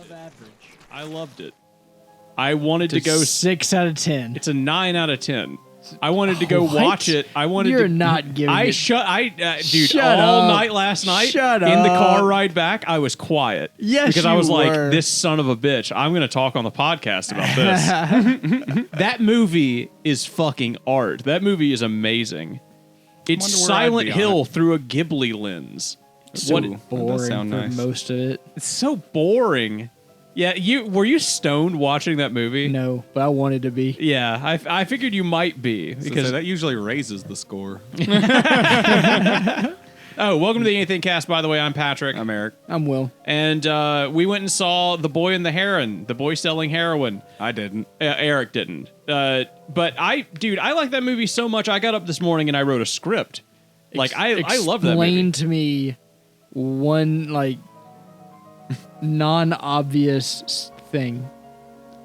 it. Average. I loved it. I wanted to go 6 out of 10. It's a 9 out of 10. I wanted to go What? watch it. I wanted You're to. not giving I it. dude. Shut all up. night last night Shut in the car up. ride back, I was quiet. Yes, because I you was like, were. this son of a bitch. I'm going to talk on the podcast about this. That movie is fucking art. That movie is amazing. It's wonder where I'd Silent be on Hill it. through a Ghibli lens. So What? That does boring sound for nice. most of it. It's so boring. Yeah, were you stoned watching that movie? No, but I wanted to be. Yeah, I figured you might be Because that usually raises the score. Oh, welcome to the AnythingCast, by the way. I'm Patrick. I'm Eric. I'm Will. And we went and saw The Boy and the Heron, the boy selling heroin. I didn't. Eric didn't. But I like that movie so much, I got up this morning and I wrote a script. Like, I love that movie. Explain to me one, like, non-obvious thing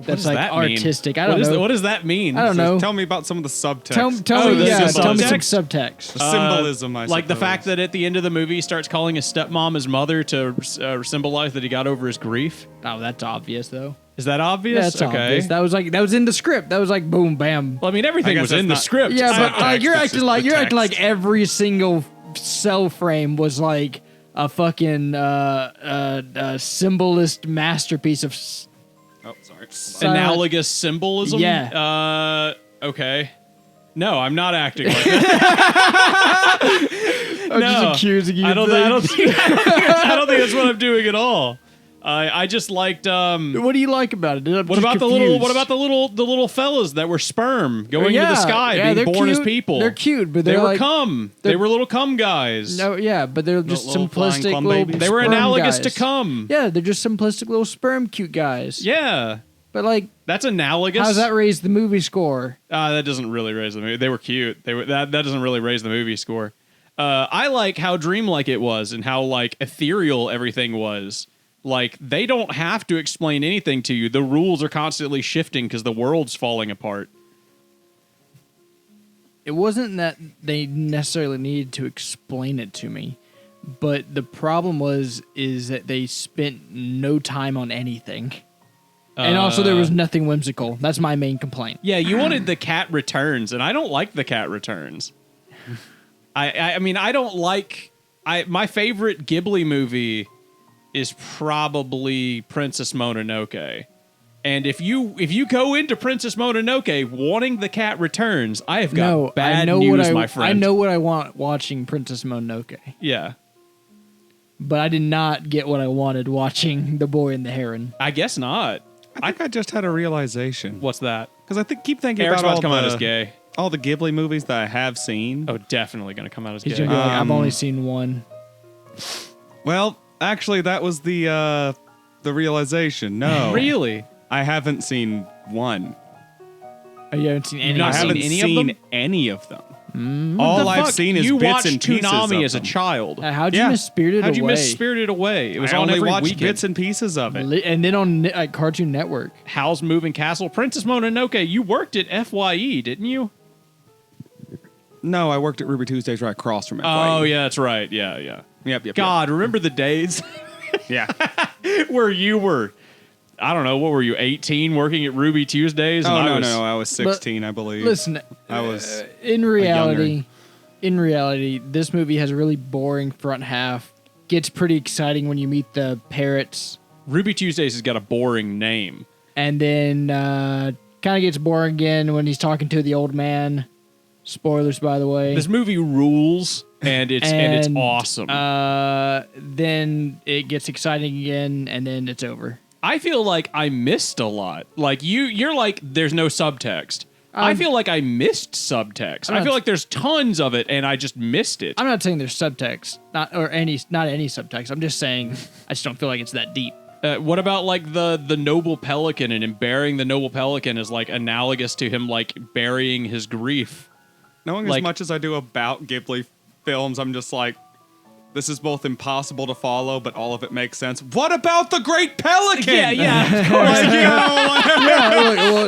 that's, does like, that mean? artistic. I don't know. What does that mean? I don't know. Tell me about some of the subtext. Tell Oh, me, the tell me some subtext? subtext. The symbolism, I Like the suppose. fact that at the end of the movie he starts calling his stepmom his mother to symbolize that he got over his grief. Oh, that's obvious, though. Is that obvious? Yeah, that's okay. obvious. That was in the script. That was like boom, bam. Well, I mean, everything I guess was that's in the not- script. Yeah, but Subtext, you're it's acting just like the text. every single cell frame was like a fucking symbolist masterpiece of. Oh, sorry. analogous symbolism. Yeah. Okay. No, I'm not acting like that. I'm just accusing you. I don't think that's what I'm doing at all. I just liked. What do you like about it? I'm What just about confused. the little fellas that were sperm going into the sky, yeah, being they're born as cute. people? They're cute, but They they're were like, cum. They were little cum guys. No, yeah, but they're just Little flying simplistic cum little. babies. They were sperm analogous guys. to cum. Yeah, they're just simplistic little sperm cute guys. Yeah, But like, that's analogous. how's that raise the movie score? That doesn't really raise the movie. They were cute. That doesn't really raise the movie score. I like how dreamlike it was and how like ethereal everything was. Like they don't have to explain anything to you. The rules are constantly shifting because the world's falling apart. It wasn't that they necessarily needed to explain it to me, but the problem is that they spent no time on anything. And also there was nothing whimsical. That's my main complaint. Yeah, you wanted the cat returns, and I don't like the cat returns. I mean, I don't like. My favorite Ghibli movie is probably Princess Mononoke. And if you go into Princess Mononoke wanting the cat returns, I have got bad news, my friend. I know what I want watching Princess Mononoke, Yeah, but I did not get what I wanted watching The Boy and the Heron. I guess not. I think I just had a realization. What's that? Because I keep thinking Eric's about about to come all out the, as gay. all the Ghibli movies that I have seen. Oh, definitely gonna come out as He's gay. gonna be like, I've Um, only seen one. Well, actually, that was the realization. No, Really? I haven't seen one. Oh, you haven't seen any? not I of seen them? haven't any of seen them? any of them. What All the I've fuck? seen is you bits watched and pieces Toonami of as a them. child. How'd you Yeah. miss Spirited How'd you Away? miss Spirited Away? It was I on only every watched weekend. bits and pieces of it. And then on like Cartoon Network. Howl's Moving Castle, Princess Mononoke. You worked at FYE, didn't you? No, I worked at Ruby Tuesdays right across from it. Oh yeah, that's right. Yeah. Yep. God, remember the days Yeah. where you were, I don't know, what were you, 18, working at Ruby Tuesdays? Oh, and no. I was 16, I believe. Listen, I was in reality, this movie has a really boring front half. Gets pretty exciting when you meet the parrots, Ruby Tuesdays has got a boring name. and then kind of gets boring again when he's talking to the old man. Spoilers, by the way. This movie rules, and it's awesome. Then it gets exciting again, and then it's over. I feel like I missed a lot. Like you're like, there's no subtext. I feel like I missed subtext. I feel like there's tons of it, and I just missed it. I'm not saying there's subtext, not any subtext. I'm just saying I just don't feel like it's that deep. What about like the noble pelican and him burying the noble pelican is like analogous to him like burying his grief. knowing like- as much as I do about Ghibli films, I'm just like, This is both impossible to follow, but all of it makes sense. What about the Great Pelican? Yeah, of course.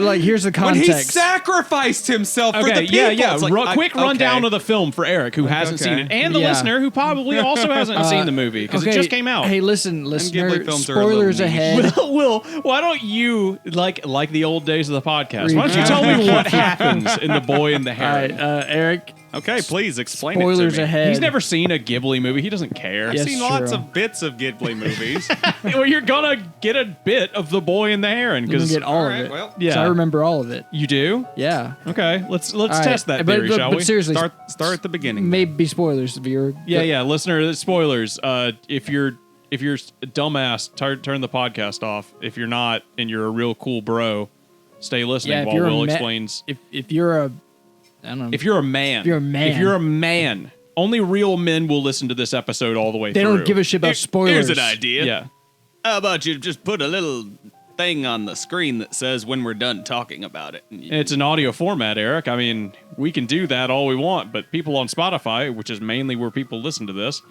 Like here's the when context. he sacrificed himself for the Okay, people. yeah. It's like, Quick rundown of the film for Eric, who hasn't seen it, and the Yeah. listener, who probably also hasn't seen the movie, because it just came out. Hey, listen, listener, Ghibli films are a little spoilers niche. ahead. Will, why don't you, like the old days of the podcast, why don't you tell me what happens in The Boy and the All right, Heron? Eric, Okay, please explain spoilers it to me. ahead. He's never seen a Ghibli movie. He doesn't care. Yes. I've seen lots true. of bits of Ghibli movies. Well, you're gonna get a bit of The Boy and the Heron, You can because get all Alright, of it. well. Yeah. So I remember all of it. you do. Yeah. Okay, let's All right. test that But- theory, but, shall but we? seriously, Start at the beginning. maybe spoilers if you're. Yeah, listener, spoilers. If you're a dumbass, turn the podcast off. If you're not, and you're a real cool bro, stay listening Yeah, if while you're a Will ma- explains. If you're a, I don't know. If you're a man, if you're a man, only real men will listen to this episode all the way they through. don't give a shit about spoilers. Here's an idea. Yeah. How about you just put a little thing on the screen that says when we're done talking about it? And It's an audio format, Eric. I mean, we can do that all we want, but people on Spotify, which is mainly where people listen to this,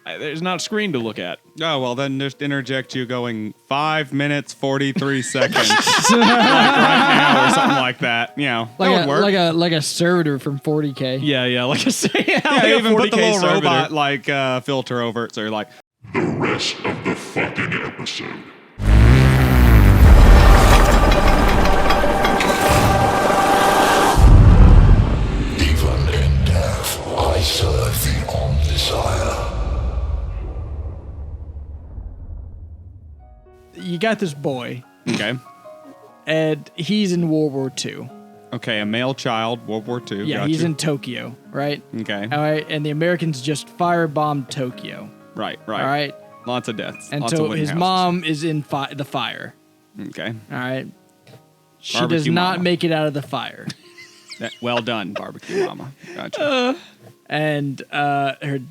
there's not a screen to look at. Oh, well, then just interject you going 5 minutes, 43 seconds. like right now or something like that. You know, that would work. like a servitor from 40K. Yeah, like I say, yeah, even put the 40K little servitor. robot like filter over it, so you're like, The rest of the fucking episode. Even in death, I serve the undesire. You got this boy, okay, and he's in World War II. okay, a male child, World War II. Yeah, got he's you. in Tokyo, right? Okay, All right, and the Americans just firebombed Tokyo. right. All right, Lots of deaths. and lots so of wooden his houses. mom is in the fire. Okay, All right, she Barbecue does not mama. make it out of the fire, well done, barbecue mama. Gotcha. and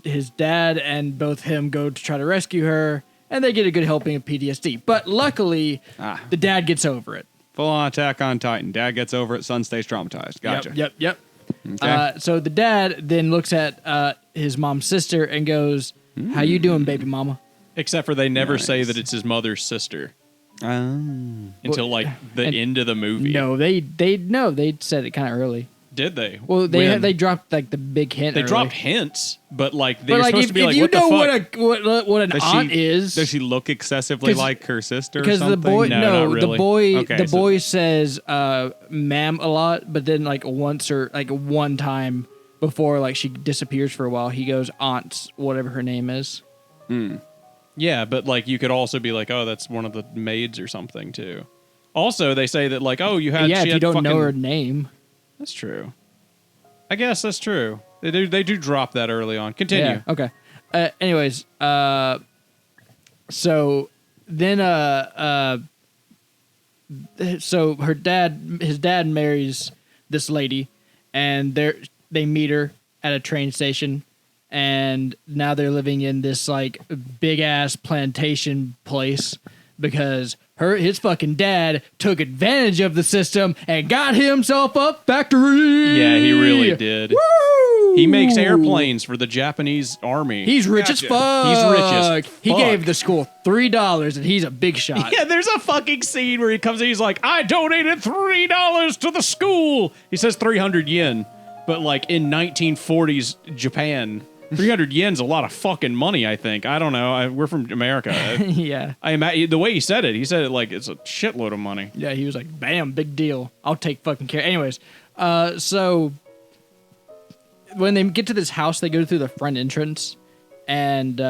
his dad and both him go to try to rescue her, and they get a good helping of PTSD. But luckily, the dad gets over it. Full on Attack on Titan. Dad gets over it. Son stays traumatized. Gotcha. Yep. Okay. So the dad then looks at his mom's sister and goes, "How you doing, baby mama?" Except for they never say Nice. that it's his mother's sister Oh. until like the and- end of the movie. No, they said it kind of early. Did they? Well, When? they dropped like the big hint. They early. dropped hints, but like they're But like supposed if, to be if like, you what the know fuck? what an Does aunt she, is, Does she look excessively 'Cause- like her sister or because something? the boy No, not really. Okay, the so- boy says "ma'am" a lot, but then like once or like one time before like she disappears for a while, he goes "aunt," whatever her name is. Yeah, but like you could also be like, oh, that's one of the maids or something too. Also, they say that like, oh, you had Yeah, she if you had don't know fucking- her name. That's true. I guess that's true. They do drop that early on. Continue. Yeah. Okay. Anyways, so then so his dad marries this lady, and they meet her at a train station, and now they're living in this like big ass plantation place because his fucking dad took advantage of the system and got himself a factory. Yeah, he really did. Woo! He makes airplanes for the Japanese army. He's rich as Gotcha. fuck. He's rich as He fuck. gave the school $3, and he's a big shot. Yeah, there's a fucking scene where he comes in, he's like, I donated $3 to the school. He says 300 yen, but like in 1940s Japan, 300 yen's a lot of fucking money, I think. I don't know. We're from America. Yeah. The way he said it like it's a shitload of money. Yeah, he was like, bam, big deal. I'll take fucking care. Anyways, so when they get to this house, they go through the front entrance, and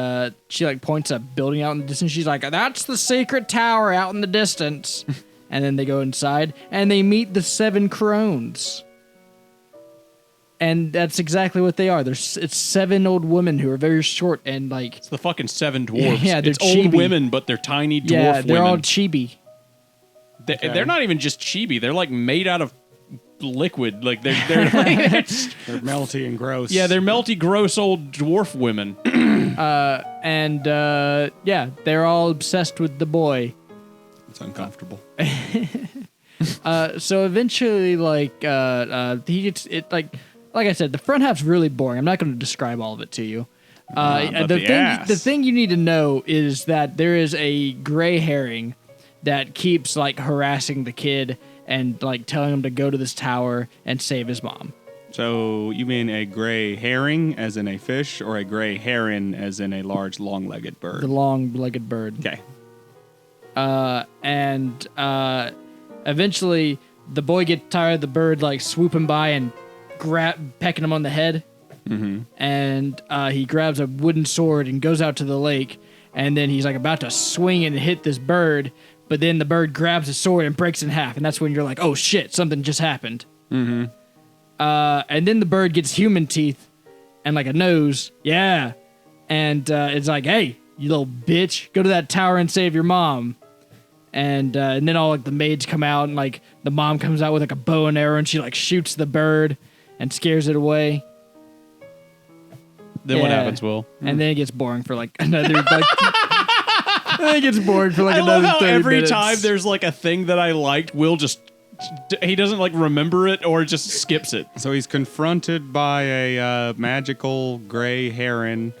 she like points a building out in the distance. She's like, that's the secret tower out in the distance. And then they go inside, and they meet the 7 crones. And that's exactly what they are. It's 7 old women who are very short and like, It's the fucking 7 dwarves. Yeah, they're it's old chibi. women, but they're tiny dwarf yeah, they're women. all chibi. They're not even just chibi. They're like made out of liquid. Like they're like, They're melty and gross. yeah, they're melty, gross old dwarf women. And yeah, they're all obsessed with the boy. It's uncomfortable. So eventually, like, he gets it. Like I said, the front half's really boring. I'm not going to describe all of it to you, The thing you need to know is that there is a gray herring that keeps like harassing the kid and like telling him to go to this tower and save his mom. So you mean a gray herring as in a fish, or a gray heron as in a large long-legged bird? The long-legged bird. Okay. And eventually the boy gets tired of the bird like swooping by and pecking him on the head. Mm-hmm. And he grabs a wooden sword and goes out to the lake. And then he's like about to swing and hit this bird. But then the bird grabs the sword and breaks in half. And that's when you're like, oh shit, something just happened. Mm-hmm. And then the bird gets human teeth and like a nose. Yeah. And it's like, hey, you little bitch, go to that tower and save your mom. And then all like the maids come out and like the mom comes out with like a bow and arrow and she like shoots the bird and scares it away. Then what happens, Will? And then it gets boring for like another like. Then it gets boring for like another 30 minutes. Every time there's like a thing that I liked, Will he doesn't like remember it or just skips it. So he's confronted by a magical gray heron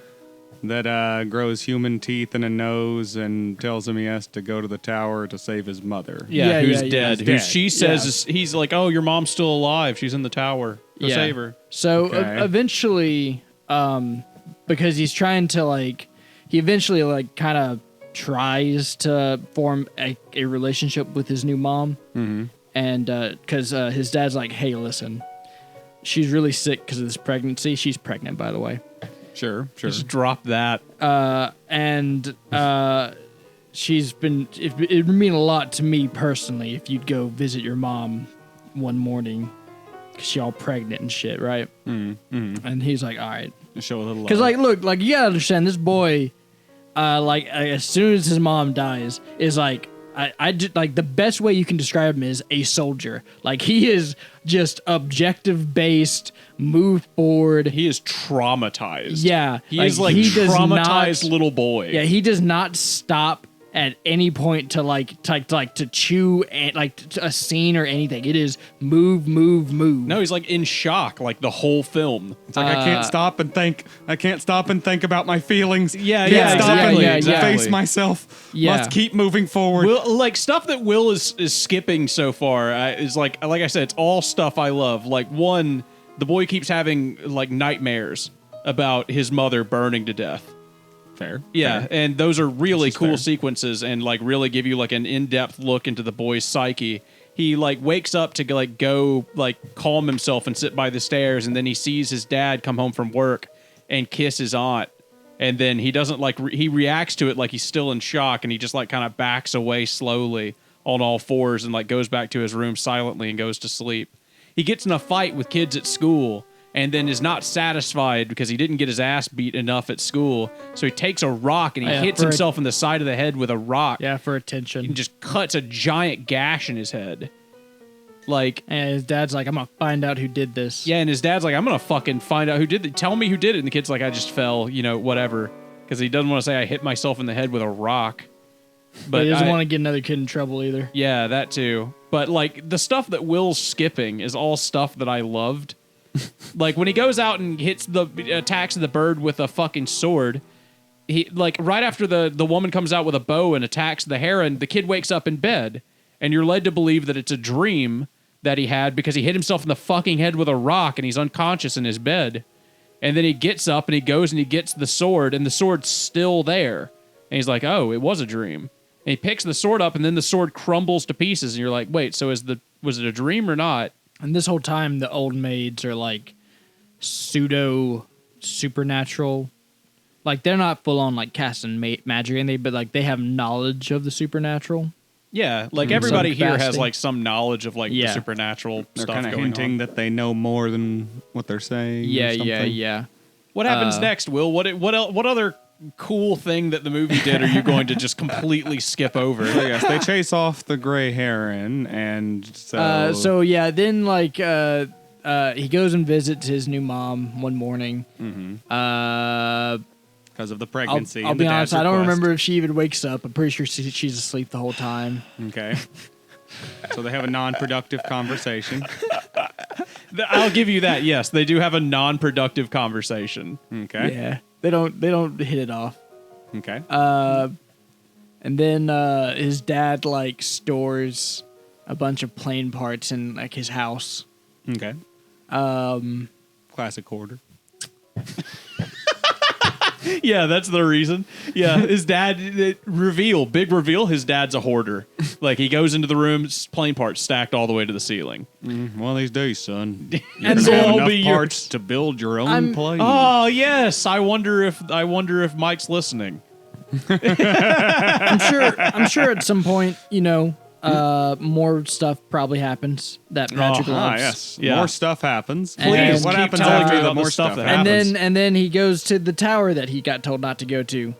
that grows human teeth and a nose and tells him he has to go to the tower to save his mother. Who's dead. Who she says he's like, oh, your mom's still alive. She's in the tower. Go save her. So eventually, because he's trying to like, he eventually like kind of tries to form a relationship with his new mom. Mm-hmm. And because his dad's like, hey, listen, she's really sick because of this pregnancy. She's pregnant, by the way. Sure. Just drop that. And she's been, it would mean a lot to me personally if you'd go visit your mom one morning because she's all pregnant and shit, right? Mm-hmm. And he's like, all right. Show a little love. Because, like, look, like, you gotta understand, this boy, like, as soon as his mom dies, is like, I just, like, the best way you can describe him is a soldier. Like, he is just objective-based, move forward. He is traumatized. Yeah. He is like traumatized little boy. Yeah, he does not stop at any point to to chew a scene or anything. It is move. No, he's like in shock like the whole film. It's like I can't stop and think. I can't stop and think about my feelings. Exactly. Face myself. Yeah. Must keep moving forward. Like stuff that Will is skipping so far is like I said, it's all stuff I love. Like one, the boy keeps having like nightmares about his mother burning to death. Fair. Yeah, and those are really cool fair. sequences and like really give you like an in-depth look into the boy's psyche. He like wakes up to like go like calm himself and sit by the stairs, and then he sees his dad come home from work and kiss his aunt, and then he doesn't like he reacts to it like he's still in shock, and he just like kind of backs away slowly on all fours and like goes back to his room silently and goes to sleep. He gets in a fight with kids at school and then is not satisfied because he didn't get his ass beat enough at school. So he takes a rock and he hits himself in the side of the head with a rock. Yeah, for attention. And just cuts a giant gash in his head. Like, and his dad's like, I'm going to find out who did this. Yeah, and his dad's like, I'm going to fucking find out who did it. Tell me who did it. And the kid's like, I just fell, whatever. Because he doesn't want to say I hit myself in the head with a rock. But he doesn't want to get another kid in trouble either. Yeah, that too. But like the stuff that Will's skipping is all stuff that I loved. Like when he goes out and attacks the bird with a fucking sword, he like right after the woman comes out with a bow and attacks the heron, the kid wakes up in bed, and you're led to believe that it's a dream that he had because he hit himself in the fucking head with a rock and he's unconscious in his bed. And then he gets up and he goes and he gets the sword, and the sword's still there. And he's like, oh, it was a dream. And he picks the sword up, and then the sword crumbles to pieces, and you're like, wait, so was it a dream or not? And this whole time, the old maids are like pseudo supernatural. Like they're not full on like casting magic, but like they have knowledge of the supernatural. Yeah, like everybody here has like some knowledge of like the supernatural they're stuff kind of going hinting on. that they know more than what they're saying. Yeah. What happens next, Will? What other cool thing that the movie did are you going to just completely skip over? So yes, they chase off the gray heron, and then like he goes and visits his new mom one morning. Because of the pregnancy. I'll be honest, I don't remember if she even wakes up. I'm pretty sure she's asleep the whole time. Okay. So they have a non-productive conversation. I'll give you that. Yes, they do have a non-productive conversation. Okay. Yeah. They don't hit it off. Okay. And then his dad like stores a bunch of plane parts in like his house. Okay. Classic hoarder. Yeah, that's the reason. Yeah, his dad, big reveal, his dad's a hoarder. Like, he goes into the room, plane parts stacked all the way to the ceiling. One of these days, son. And You're they'll gonna have all enough be parts yours. to build your own plane. Oh, yes. I wonder if Mike's listening. I'm sure at some point, more stuff probably happens that Patrick loves. Yes. Yeah. More stuff happens. Please, what keep happens telling after me the about the more stuff stuff that happens? And then he goes to the tower that he got told not to go to.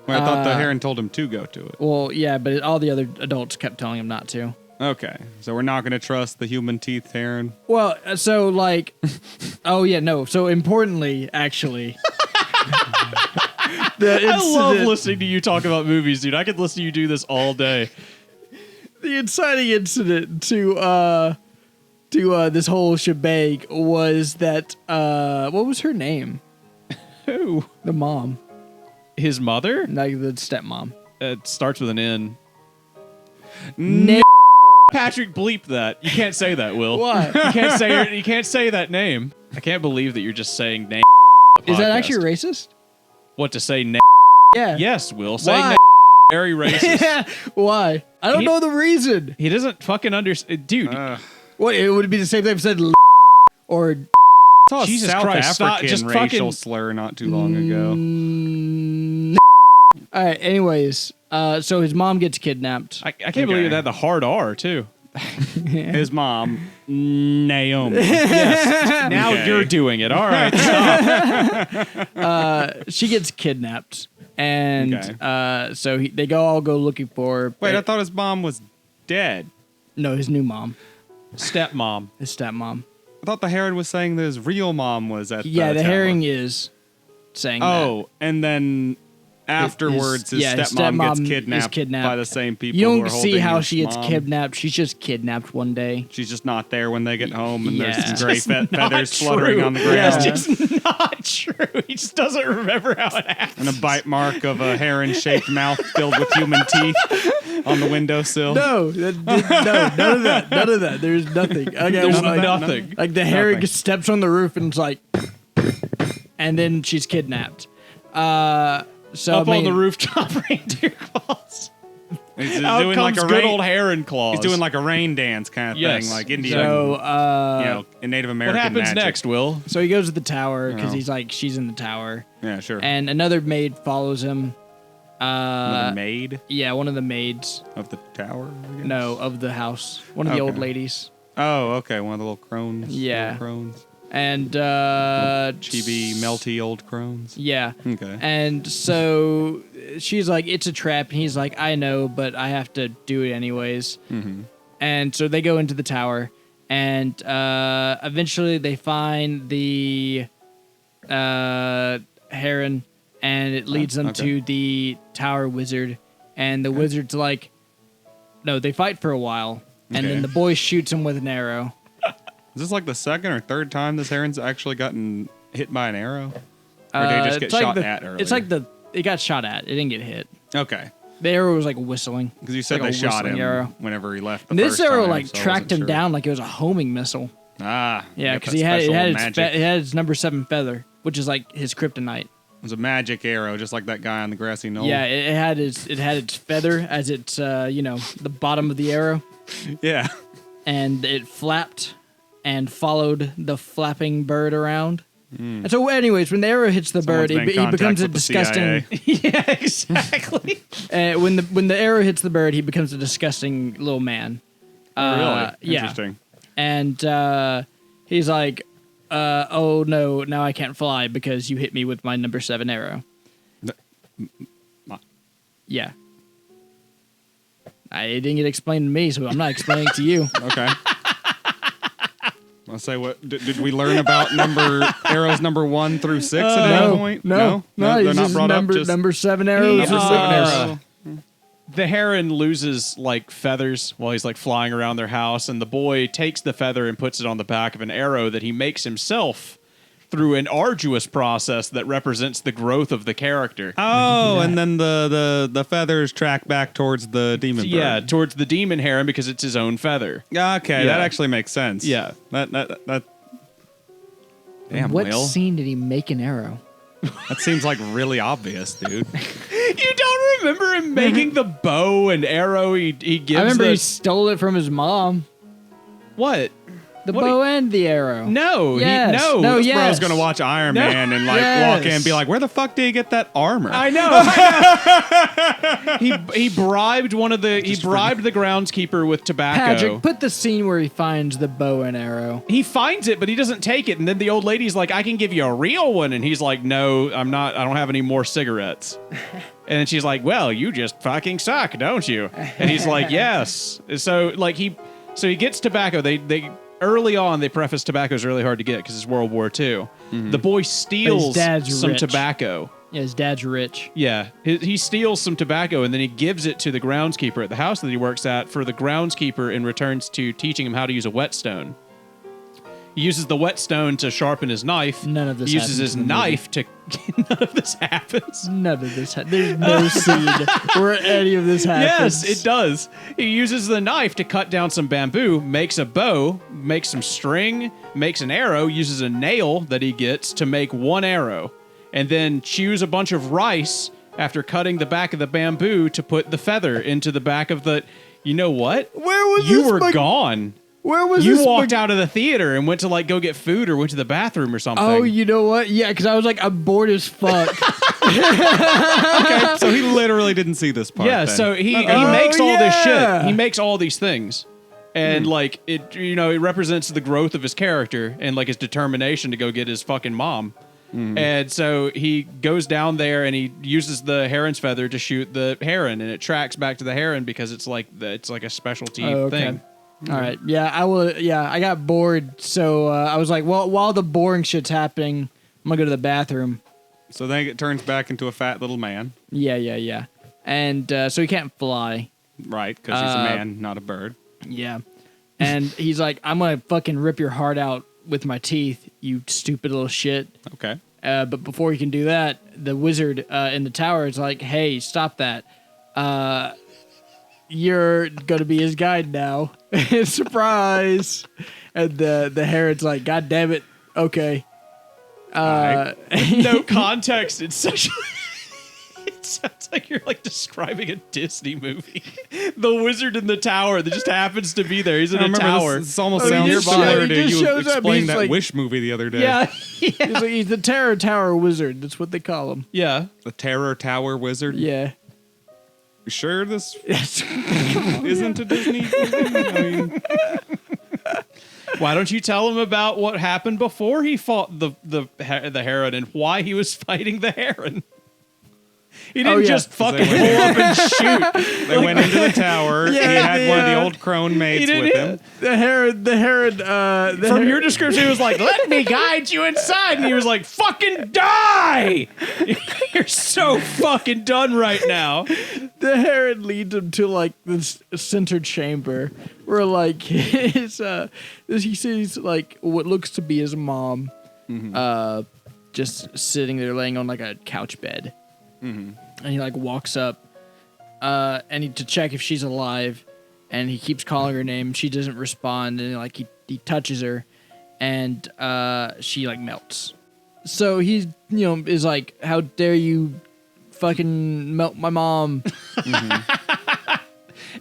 Well, I thought the Heron told him to go to it. Well, yeah, but all the other adults kept telling him not to. Okay, so we're not going to trust the human teeth Heron. Well, so like, oh yeah, no. So importantly, actually, I love listening to you talk about movies, dude. I could listen to you do this all day. The inciting incident to this whole shebang was that what was her name? Who? The mom, His mother? like the stepmom. It starts with an N. No. Patrick, bleep that. You can't say that, Will. Why? You can't say that name. I can't believe that you're just saying name. Is that actually racist? What to say? Name? Yeah. Yes, Will. Saying Why? name very racist. Why? I don't know the reason. He doesn't fucking understand, dude. What? It would be the same thing if I said or. I saw a Jesus South Christ, stop, African just racial fucking- slur not too long ago. All right. Anyways, so his mom gets kidnapped. I can't believe it had the hard R too. His mom, Naomi. Yes. Now Okay. you're doing it. All right. Stop. She gets kidnapped, and Okay. so they all go looking for her. Wait, I thought his mom was dead. No, his new mom, Stepmom. his stepmom. I thought the Heron was saying that his real mom was at Yeah, the tower. herring is saying that. Oh, and then afterwards, his his stepmom gets stepmom is kidnapped kidnapped. by the same people. You who don't are see holding how his she gets mom. kidnapped. She's just kidnapped one day. She's just not there when they get home, and Yeah. there's some gray Just not feathers true. fluttering on the Yeah. ground, It's just not true. He just doesn't remember how it happened. and a bite mark of a heron-shaped mouth filled with human teeth on the windowsill. No, no, none of that. None of that. There's nothing. Okay, There's like, nothing. Like the herring Nothing. steps on the roof and it's like, and then she's kidnapped. So Up on the rooftop, reindeer claws. He's Out doing comes like a good rain, old heron claws. He's doing like a rain dance kind of Yes. thing, like Indian, So in Native American What happens magic. next, Will? so he goes to the tower because Oh. he's like she's in the tower, Yeah, sure. and another maid follows him. Another maid Yeah, one of the maids. of the tower. I guess? No, of the house. One of the Okay. old ladies. Oh, okay. One of the little crones. Yeah. Little crones. And Chibi, melty old crones. Yeah. Okay. And so she's like, it's a trap. And he's like, I know, but I have to do it anyways. Mm-hmm. And so they go into the tower. And eventually they find the heron. And it leads them okay. to the tower wizard. And the wizard's like, no, they fight for a while. And Okay. then the boy shoots him with an arrow. Is this like the second or third time this heron's actually gotten hit by an arrow? Or did he just get it's like shot the- at earlier? It's like it got shot at. It didn't get hit. Okay. The arrow was like whistling. Because you said Like a they shot whistling him arrow. whenever he left the And this first arrow time, like so I tracked wasn't him sure. down like it was a homing missile. Ah. Yeah, got because that it had special its magic. it had its number 7 feather, which is like his kryptonite. It was a magic arrow, just like that guy on the grassy knoll. Yeah, it had its feather as its the bottom of the arrow, Yeah. and it flapped and followed the flapping bird around. And so, anyways, when the arrow hits the Someone's bird, been in he contact becomes a with the disgusting. Yeah, exactly. When the arrow hits the bird, he becomes a disgusting little man. Really? Yeah. Interesting. And he's like, "Oh no, now I can't fly because you hit me with my number 7 arrow." my- Yeah. It didn't get explained to me, so I'm not explaining to you. Okay. I'll say what did we learn about arrows number 1 through 6 at that point? No, they're he's not just brought number up. Just number 7 arrows. Number is 7 arrows. The heron loses like feathers while he's like flying around their house, and the boy takes the feather and puts it on the back of an arrow that he makes himself through an arduous process that represents the growth of the character. Oh, and then the feathers track back towards the demon bird. Yeah, towards the demon heron because it's his own feather. Okay, Yeah. that actually makes sense. Yeah. That Damn, What Will. scene did he make an arrow? That seems like really obvious, dude. You don't remember him making the bow and arrow he gives I remember the... he stole it from his mom. What? The What bow and the arrow. No, Yes. no. No, This yes. bro's gonna watch Iron Man and like walk in and be like, "Where the fuck did he get that armor?" I know. He bribed the groundskeeper with tobacco. Patrick, put the scene where he finds the bow and arrow. He finds it, but he doesn't take it. And then the old lady's like, "I can give you a real one." And he's like, "No, I'm not. I don't have any more cigarettes." And then she's like, "Well, you just fucking suck, don't you?" And he's like, "Yes." So he gets tobacco. They early on they preface tobacco is really hard to get because it's World War II. The boy steals dad's some rich. tobacco. Yeah, his dad's rich. Yeah, he steals some tobacco and then he gives it to the groundskeeper at the house that he works at for the groundskeeper in returns to teaching him how to use a whetstone. He uses the whetstone to sharpen his knife. None of this He uses happens his in the knife to... None of this happens. None of this. There's no scene where any of this happens. Yes, it does. He uses the knife to cut down some bamboo, makes a bow, makes some string, makes an arrow, uses a nail that he gets to make one arrow, and then chews a bunch of rice after cutting the back of the bamboo to put the feather into the back of the... You know what? Where was You this were gone. Where was You this? walked out of the theater and went to go get food or went to the bathroom or something. Oh, you know what? Yeah, because I was like, I'm bored as fuck. Okay, so he literally didn't see this part. Yeah, then. so he Oh, makes all this yeah. shit. He makes all these things. And it represents the growth of his character and his determination to go get his fucking mom. And so he goes down there and he uses the heron's feather to shoot the heron and it tracks back to the heron because it's like a specialty thing. All right. Yeah, I will. Yeah, I got bored, so I was like, well, while the boring shit's happening, I'm gonna go to the bathroom. So then it turns back into a fat little man. Yeah. And so he can't fly. Right, because he's a man, not a bird. Yeah. And he's like, I'm gonna fucking rip your heart out with my teeth, you stupid little shit. Okay. But before he can do that, the wizard in the tower is like, hey, stop that. You're going to be his guide now. Surprise. And the heron's like, God damn it. Okay. No context. It's such. It sounds like you're describing a Disney movie. The wizard in the tower that just happens to be there. He's in a tower. This almost Oh, sounds he just similar to you shows up. explaining He's that like- Wish movie the other day. Yeah. He's the Terror Tower Wizard. That's what they call him. Yeah. The Terror Tower Wizard. Yeah. You sure this Yes. isn't a Disney movie? I mean, Why don't you tell him about what happened before he fought the heron and why he was fighting the heron? He didn't yeah. just fucking They pull went- up and shoot. they went into the tower. Yeah, he had one of the yeah. old crone maids didn't- with him. The heron. From your description, he was like, "Let me guide you inside," and he was like, "Fucking die! You're so fucking done right now." The heron leads him to this center chamber where his he sees what looks to be his mom, just sitting there laying on a couch bed, and he walks up, to check if she's alive, and he keeps calling her name. She doesn't respond, and he touches her, and she melts. So he is like, "How dare you fucking melt my mom,"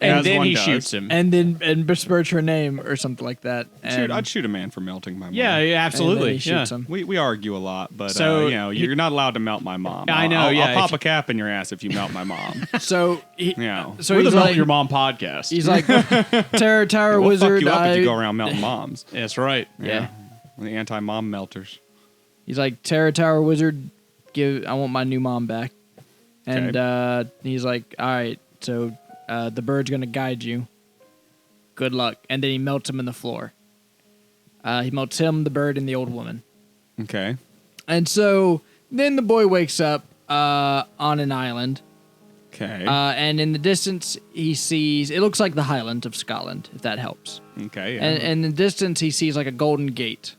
And As then one he does. shoots him. and besmirch her name or something like that. And I'd shoot a man for melting my mom. Yeah, and then absolutely. he shoots him. We argue a lot, but So, you're not allowed to melt my mom. I know, yeah, I'll pop if- a cap in your ass if you melt my mom. So he, Yeah. so We're the he's Melt like, Your Mom podcast. he's like, Terror Tower We'll Wizard. fuck you up if you I- go around melting moms. That's right. Yeah. The anti-mom melters. He's like, Terror Tower Wizard, I want my new mom back. And he's like, all right, so the bird's gonna guide you. Good luck. And then he melts him in the floor. He melts him, the bird, and the old woman. Okay. And so then the boy wakes up on an island. Okay. And in the distance, he sees, it looks like the Highlands of Scotland, if that helps. okay. Yeah. And in the distance, he sees a golden gate.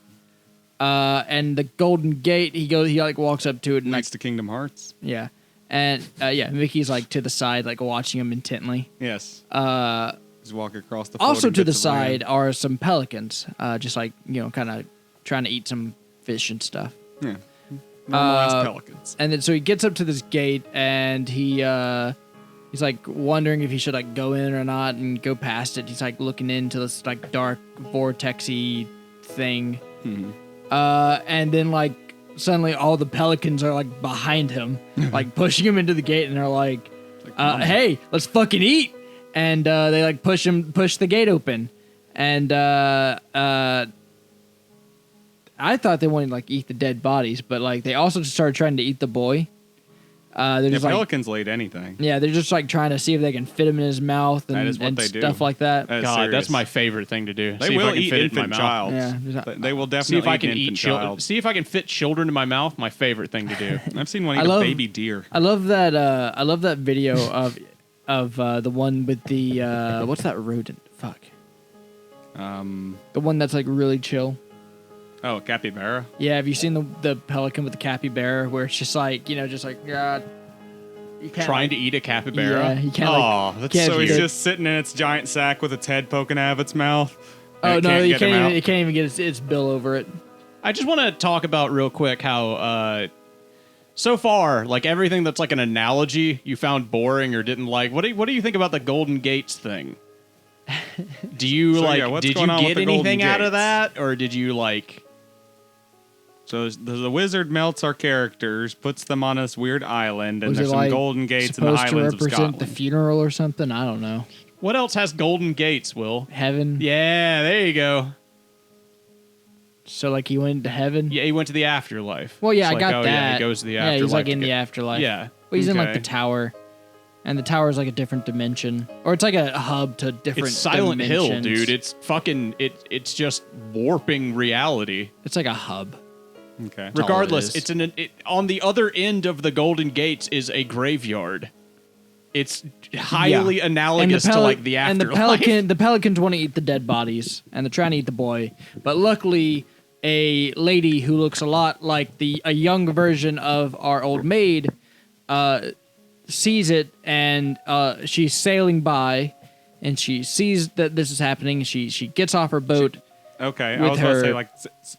And the Golden Gate, he like walks up to it and like, Next to Kingdom Hearts. yeah. And Mickey's like to the side, like watching him intently. Yes. Just walk across the. Also floating to the bits of land. side are some pelicans, just like, kind of trying to eat some fish and stuff. Yeah. Normalized pelicans. And then so he gets up to this gate and he's like wondering if he should like go in or not and go past it. He's like looking into this like dark vortexy thing. And then like suddenly all the pelicans are like behind him, like pushing him into the gate, and they're like, hey, let's fucking eat. And they like push the gate open. And I thought they wanted to like eat the dead bodies, but like they also started trying to eat the boy. They're just like, pelicans will eat anything. yeah, they're just like trying to see if they can fit him in his mouth and, That is what and they do. stuff like that. That is God, serious. that's my favorite thing to do. They See if I will can eat fit it in my infant mouth. child. Yeah. They will definitely See if I can eat eat infant children. child. See if I can fit children in my mouth. My favorite thing to do. I've seen one I eat love- a baby deer. I love that. I love that video of the one with the what's that rodent? Fuck. The one that's like really chill. Oh, capybara. Yeah, have you seen the pelican with the capybara where it's just like just like yeah, you can't Trying like, to eat a capybara. Yeah, you can't like. Oh, that's can't so he's get- just sitting in its giant sack with its head poking out of its mouth. Oh and it no, you get him can't. out. It can't even get its bill over it. I just want to talk about real quick how so far, like everything that's like an analogy you found boring or didn't like. What do you think about the Golden Gates thing? Do you So, like? yeah, what's did going you on with get the Golden anything out of Gates? that, or did you like? So the wizard melts our characters, puts them on this weird island, and Was there's it some like golden gates in the supposed to highlands of represent Scotland. the funeral or something? I don't know. What else has Golden Gates? Will? Heaven. Yeah, there you go. So like he went to heaven. Yeah, he went to the afterlife. Well, yeah, It's I like, got oh, that. Yeah, he goes to the afterlife. Yeah, he's like to in the get- afterlife. Yeah. Well, he's in like Okay. the tower, and the tower is like a different dimension, or it's like a hub to different. It's Silent Hill, dimensions. dude. It's fucking. It's just warping reality. It's like a hub. Okay. all it Regardless, is. it's on the other end of the Golden Gates is a graveyard. It's highly analogous to like the and afterlife. the pelicans want to eat the dead bodies, and they're trying to eat the boy. But luckily, a lady who looks a lot like a young version of our old maid sees it, and she's sailing by, and she sees that this is happening. She gets off her boat. Okay, I with was about to say her- like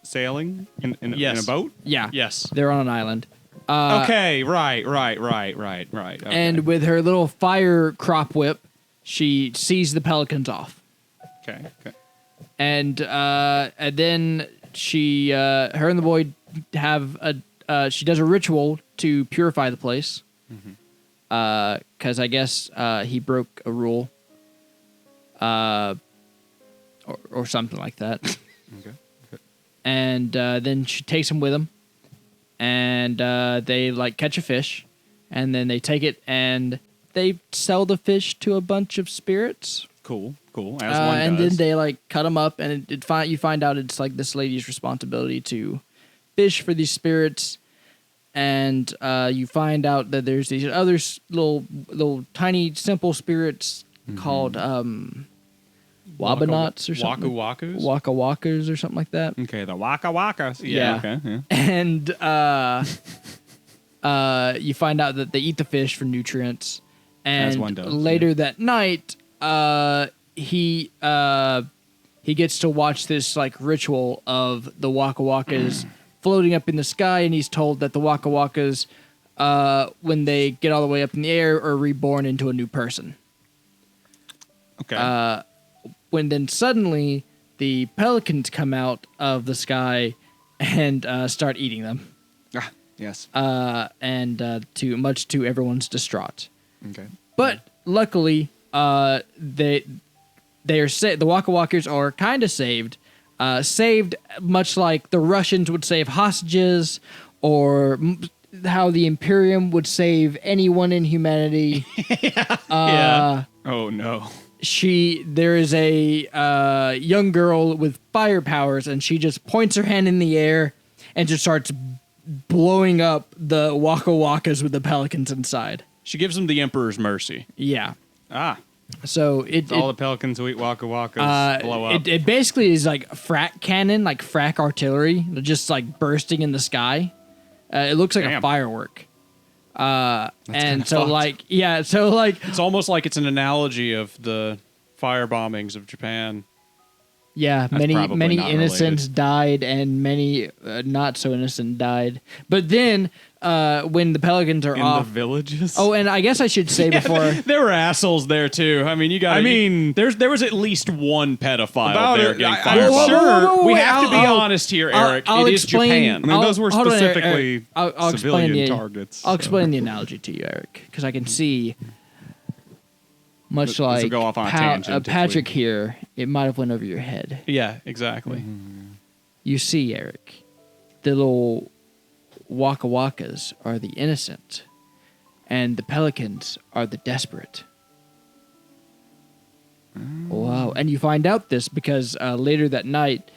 sailing in Yes. a boat. Yeah. Yes. They're on an island. Okay, right. Okay. And with her little fire crop whip, she sees the pelicans off. okay. And then she, her and the boy have she does a ritual to purify the place. Because I guess he broke a rule. Or something like that. Okay. And then she takes him with him. And they like catch a fish. And then they take it and they sell the fish to a bunch of spirits. Cool. As one And does. then they like cut them up, and you find out it's like this lady's responsibility to fish for these spirits, and you find out that there's these other little tiny simple spirits called Wabanauts or something. Waku Wakus? Waka Wakas or something like that. Okay, the Waka Wakas. Yeah. Okay. Yeah. And you find out that they eat the fish for nutrients. And As one does, later that night, he gets to watch this like ritual of the Waka Wakas floating up in the sky, and he's told that the Waka Wakas, when they get all the way up in the air, are reborn into a new person. Okay. When then suddenly the pelicans come out of the sky and start eating them. Yes. And much to everyone's distraught. Okay. But luckily, they are the Waka Walkers are kind of saved. Saved much like the Russians would save hostages, or how the Imperium would save anyone in humanity. Yeah. Oh no. There is a young girl with fire powers, and she just points her hand in the air and just starts blowing up the Waka Wakas with the pelicans inside. She gives him the Emperor's mercy. Yeah. Ah. So All the pelicans who eat waka wakas blow up. It basically is like frack cannon, like frack artillery, just like bursting in the sky. It looks like a Damn. firework. And kinda so fucked. like, yeah, so like, It's almost like it's an analogy of the fire bombings of Japan. yeah, That's probably many not innocents died and many not so innocent died. But then when the pelicans are In off, the villages. oh, and I guess I should say before. There were assholes there too. I mean, you got. I mean- there was at least one pedophile About there it, getting I'm firebombed. sure- We have to be honest here, Eric. It is Japan. I mean, those were hold on, Eric, specifically Eric. I'll explain civilian the, targets. I'll so. explain the analogy to you, Eric, because I can see. Much This will like go off on a tangent if we- Patrick here, it might have went over your head. Yeah, exactly. You see, Eric, the little waka wakas are the innocent, and the pelicans are the desperate. Wow. And you find out this because later that night,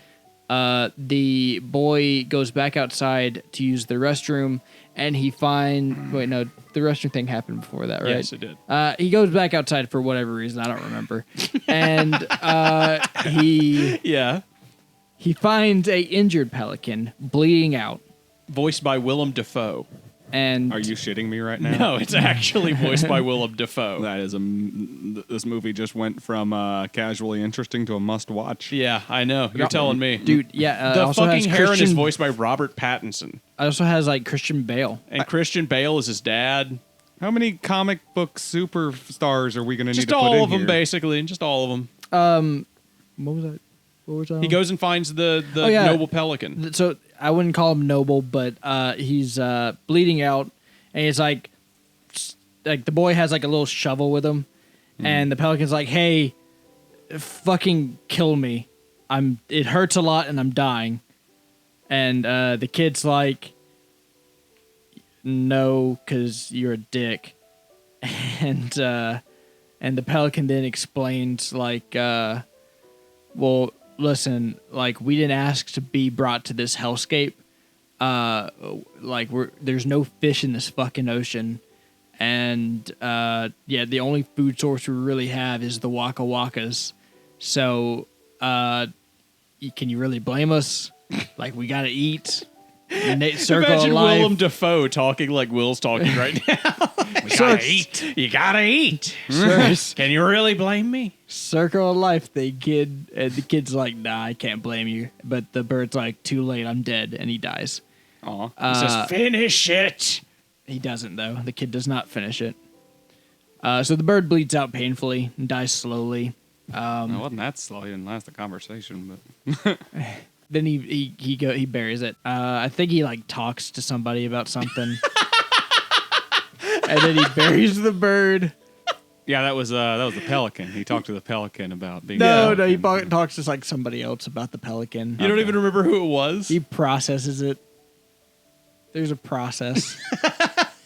the boy goes back outside to use the restroom, and he wait, no, the restroom thing happened before that, right? Yes, it did. He goes back outside for whatever reason, I don't remember. And he Yeah. finds a injured pelican bleeding out. Voiced by Willem Dafoe. And Are you shitting me right now? No, it's actually voiced by Willem Dafoe. That is this movie just went from casually interesting to a must-watch. Yeah, I know. You're telling me. dude, yeah, The also has fucking Heron is Christian, voiced by Robert Pattinson. it also has like Christian Bale. And Christian Bale is his dad. How many comic book superstars are we going to need Just to put in all of them, here? basically. Just all of them. What was that? What was that? He goes and finds the Oh, yeah. noble pelican. So I wouldn't call him noble, but he's bleeding out, and he's like the boy has like a little shovel with him, and the pelican's like, "Hey, fucking kill me! It hurts a lot, and I'm dying." And the kid's like, "No, because you're a dick," and the pelican then explains like, "Well, listen, like we didn't ask to be brought to this hellscape. There's no fish in this fucking ocean, and the only food source we really have is the waka wakas. So, can you really blame us? Like we gotta eat." Circle Imagine of life. Willem Dafoe talking like Will's talking right now. We gotta eat. You gotta eat. Can you really blame me? Circle of life thing, kid. And the kid's like, "Nah, I can't blame you." But the bird's like, "Too late, I'm dead," and he dies. Aw. He says, finish it. He doesn't, though. The kid does not finish it. So the bird bleeds out painfully and dies slowly. It wasn't that slow. He didn't last the conversation, but Then he buries it. I think he like talks to somebody about something, and then he buries the bird. yeah, that was the pelican. He talked to the pelican about being. No, a he pelican. talks to like somebody else about the pelican. You don't even remember who it was? He processes it. There's a process.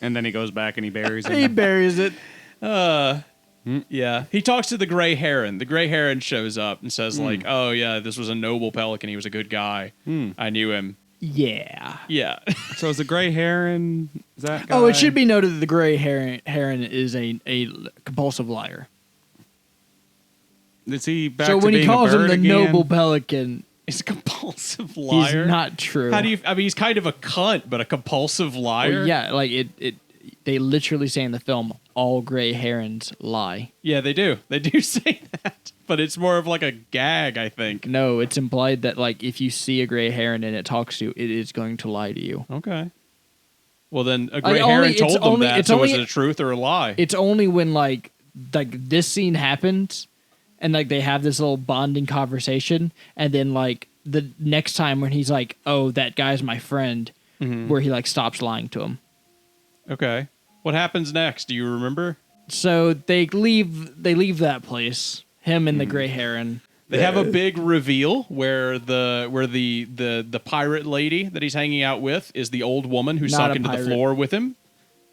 And then he goes back and he buries He him. buries it. Yeah. He talks to the gray heron. The gray heron shows up and says, like, oh, yeah, this was a noble pelican. He was a good guy. I knew him. Yeah. Yeah. So is the gray heron? Is that? Guy? Oh, it should be noted that the gray heron is a compulsive liar. Is he back So to when he being a calls him bird the again? noble pelican, He's a compulsive he's liar. not true. How do you, I mean, he's kind of a cunt, but a compulsive liar? Well, yeah, like it. They literally say in the film, all gray herons lie. Yeah, they do. They do say that. But it's more of like a gag, I think. No, it's implied that like if you see a gray heron and it talks to you, it is going to lie to you. Okay. Well, then a Like, gray only- heron it's told them only- that, it's so only- was it a truth or a lie? It's only when like this scene happens and like they have this little bonding conversation, and then like the next time when he's like, "Oh, that guy's my friend," where he like stops lying to him. Okay. What happens next? Do you remember? So they leave that place. Him and the gray heron. They have a big reveal where the pirate lady that he's hanging out with is the old woman who Not sunk a into the pirate. floor with him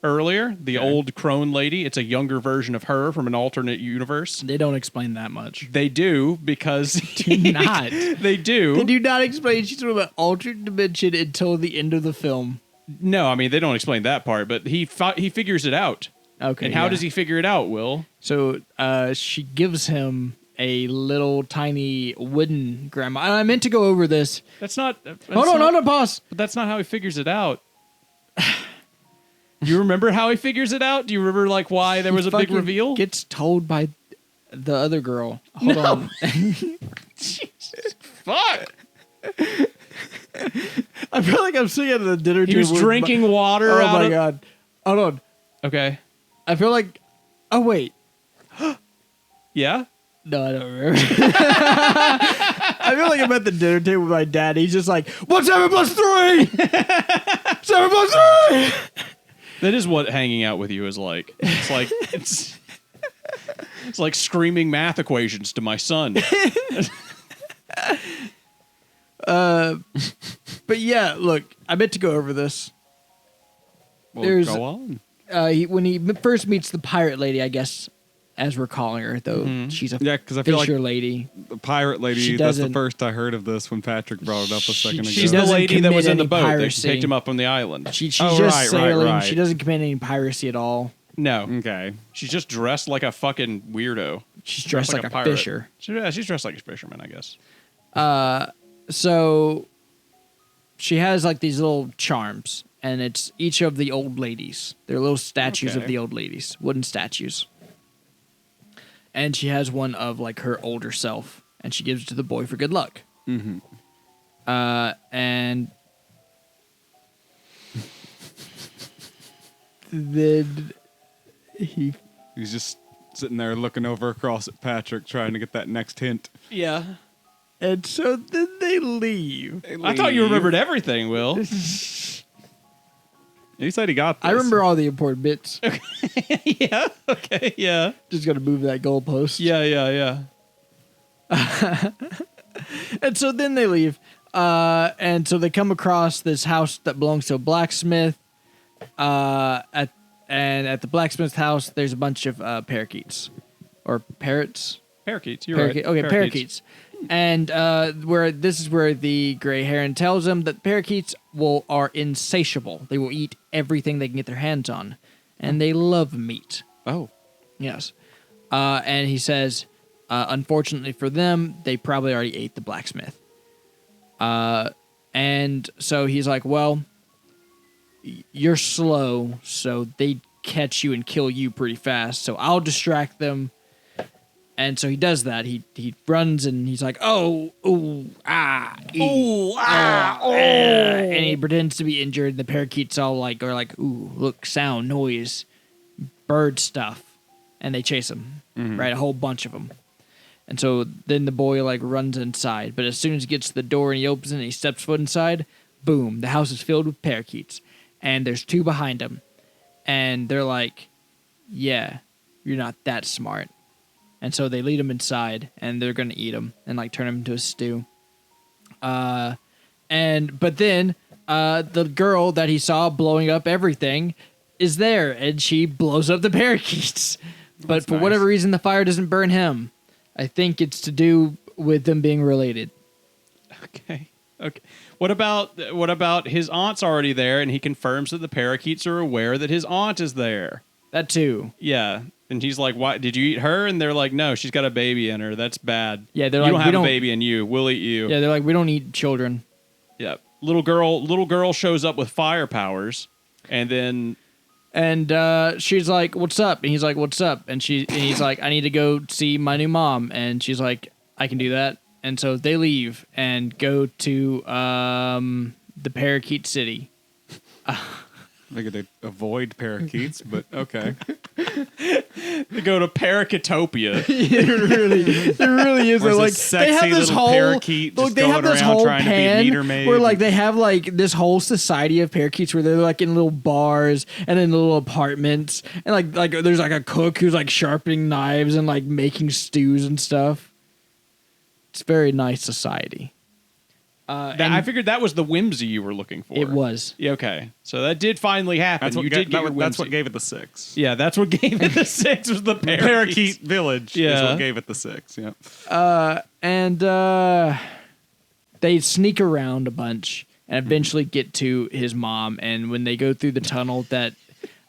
earlier. The old crone lady. It's a younger version of her from an alternate universe. They don't explain that much. They do because Do not. they do. They do not explain she's from an alternate dimension until the end of the film. No, I mean they don't explain that part, but he figures it out. Okay. And how yeah. does he figure it out, Will? So she gives him a little tiny wooden grandma. I meant to go over this. That's not. Hold on, pause. But that's not how he figures it out. Do you remember how he figures it out? Do you remember like why there was a big Fucking reveal? Gets told by the other girl. Hold on. Fuck. I feel like I'm sitting at the dinner table. He was drinking water. Oh out my of... god. Hold on. Okay. I feel like. Oh wait. Yeah. No, I don't remember. I feel like I'm at the dinner table with my dad. He's just like, "What's 7 plus 3? 7 plus 3." That is what hanging out with you is like. It's like it's like screaming math equations to my son. But yeah, look, I meant to go over this. Well, There's- go on. When he first meets the pirate lady, I guess, as we're calling her, though she's a Yeah, because I feel like fisher lady. the pirate lady, She that's the doesn't- first I heard of this when Patrick brought it up a second ago. She's the doesn't lady that was commit in the any boat piracy. that picked him up on the island. She's Oh, just right, sailing. right. She doesn't commit any piracy at all. No, Okay. she's just dressed like a fucking weirdo. She's dressed like a pirate. fisher. She's dressed like a fisherman, I guess. So she has like these little charms, and it's each of the old ladies. They're little statues of Okay. the old ladies, wooden statues. And she has one of like her older self, and she gives it to the boy for good luck. Mm-hmm. And then he He's just sitting there looking over across at Patrick, trying to get that next hint. Yeah. and so then they leave. I thought you remembered everything, Will. He said he got this. I remember all the important bits. Yeah. Okay. Yeah. Just gotta move that goalpost. Yeah. Yeah. And so then they leave. And so they come across this house that belongs to a blacksmith. At the blacksmith's house, there's a bunch of parakeets. Or parrots? Parakeets. You're Parakeet. right. Okay, parakeets. And this is where the gray heron tells them that parakeets are insatiable. They will eat everything they can get their hands on. And they love meat. Oh. Yes. And he says, unfortunately for them, they probably already ate the blacksmith. And so he's like, well, you're slow, so they catch you and kill you pretty fast. So I'll distract them. And so he does that. He runs and he's like, oh, ooh, ah, ooh, ah, oh. And he pretends to be injured. The parakeets all like are like, ooh, look, sound, noise, bird stuff. And they chase him, right? A whole bunch of them. And so then the boy like runs inside. But as soon as he gets to the door and he opens it and he steps foot inside, boom, the house is filled with parakeets. And there's 2 behind him. And they're like, yeah, you're not that smart. And so they lead him inside and they're going to eat him and like turn him into a stew. But then the girl that he saw blowing up everything is there and she blows up the parakeets. But That's for nice. whatever reason, the fire doesn't burn him. I think it's to do with them being related. Okay. What about his aunt's already there, and he confirms that the parakeets are aware that his aunt is there? That too. Yeah. And he's like, "Why did you eat her?" And they're like, "No, she's got a baby in her. That's bad. Yeah, they're you like, don't "We have don't-" a baby in you. We'll eat you." Yeah, they're like, we don't eat children. Yeah. Little girl shows up with fire powers, and then And she's like, "What's up?" And he's like, "What's up?" And he's like, "I need to go see my new mom." And she's like, "I can do that." And so they leave and go to the Parakeet City. Figured they'd avoid parakeets, but okay. they go to Parakitopia. There really is. Where's They're like this sexy they have this little whole parakeet look. just They have going this around whole trying to be pan meter maid where like and- they have like this whole society of parakeets where they're like in little bars and in little apartments and like there's like a cook who's like sharpening knives and like making stews and stuff. It's a very nice society. And I figured that was the whimsy you were looking for. it was. Yeah, okay. So that did finally happen. That's what, you ga- did get that your was- that's whimsy. what gave it the 6. Yeah, that's what gave it the 6 was the parakeets. Parakeet Village is Yeah. what gave it the 6. Yeah. And they sneak around a bunch and eventually get to his mom. And when they go through the tunnel that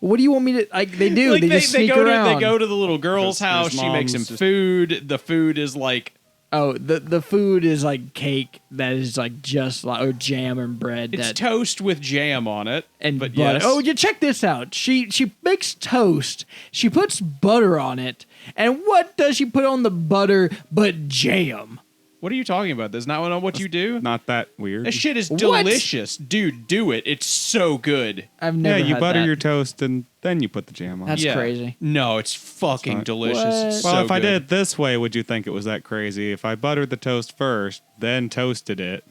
What do you want me to like? They do. Like they just sneak around. They go to the little girl's His house. She makes him mom's just- food. The food is like Oh, the food is like cake that is like just like or jam and bread. it's that toast with jam on it. and but butter. yes. Oh, you check this out. She makes toast. She puts butter on it. And what does she put on the butter but jam? What are you talking about? That's not what you do. Not that weird. That shit is What? delicious, dude. Do it. It's so good. I've Yeah, never you had butter that. your toast and then you put the jam on. That's Yeah. crazy. No, it's fucking What? delicious. It's Well, so if I good. did it this way, would you think it was that crazy? If I buttered the toast first, then toasted it,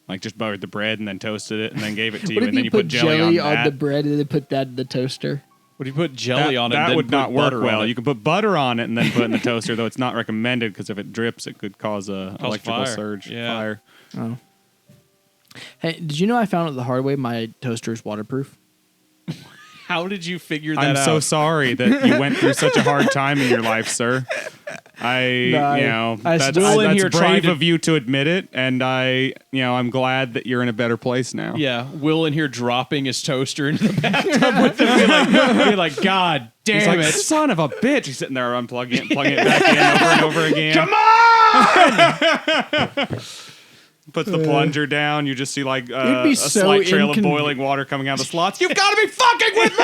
like just buttered the bread and then toasted it and then gave it to you, What if and then you you put jelly on that. the bread and then put that in the toaster? Would you put jelly on it? That and then would put not work butter well. on it? You can put butter on it and then put it in the toaster, though it's not recommended because if it drips, it could cause a Cause electrical fire. surge, Yeah. fire. Oh. Hey, did you know I found out the hard way my toaster is waterproof? How did you figure that I'm out? so sorry that you went through such a hard time in your life, sir. I That's still in here trying brave to- of you to admit it, and I'm glad that you're in a better place now. Yeah, Will in here dropping his toaster into the bathtub with him. Be like, God damn He's like, it. son of a bitch. He's sitting there unplugging it and plugging it back in over and over again. Come on! Puts the plunger down. You just see like It'd be a so slight trail of incon- boiling water coming out of the slots. You've got to be fucking with me!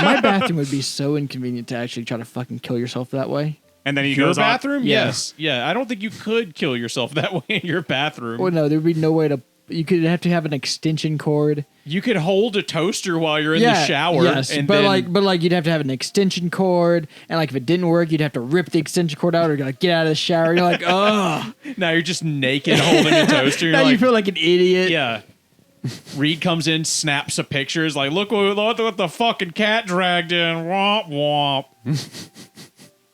My bathroom would be so inconvenient to actually try to fucking kill yourself that way. And then he Your goes on. bathroom? Yeah. Yes. Yeah, I don't think you could kill yourself that way in your bathroom. Well, no, there'd be no way to. You could have to have an extension cord. You could hold a toaster while you're in the shower. Yes, and but then, like you'd have to have an extension cord, and like if it didn't work, you'd have to rip the extension cord out or like get out of the shower. You're like, oh, now you're just naked holding a toaster. You're now like, you feel like an idiot. yeah. Reed comes in, snaps a picture, is like, look what the fucking cat dragged in. Womp womp.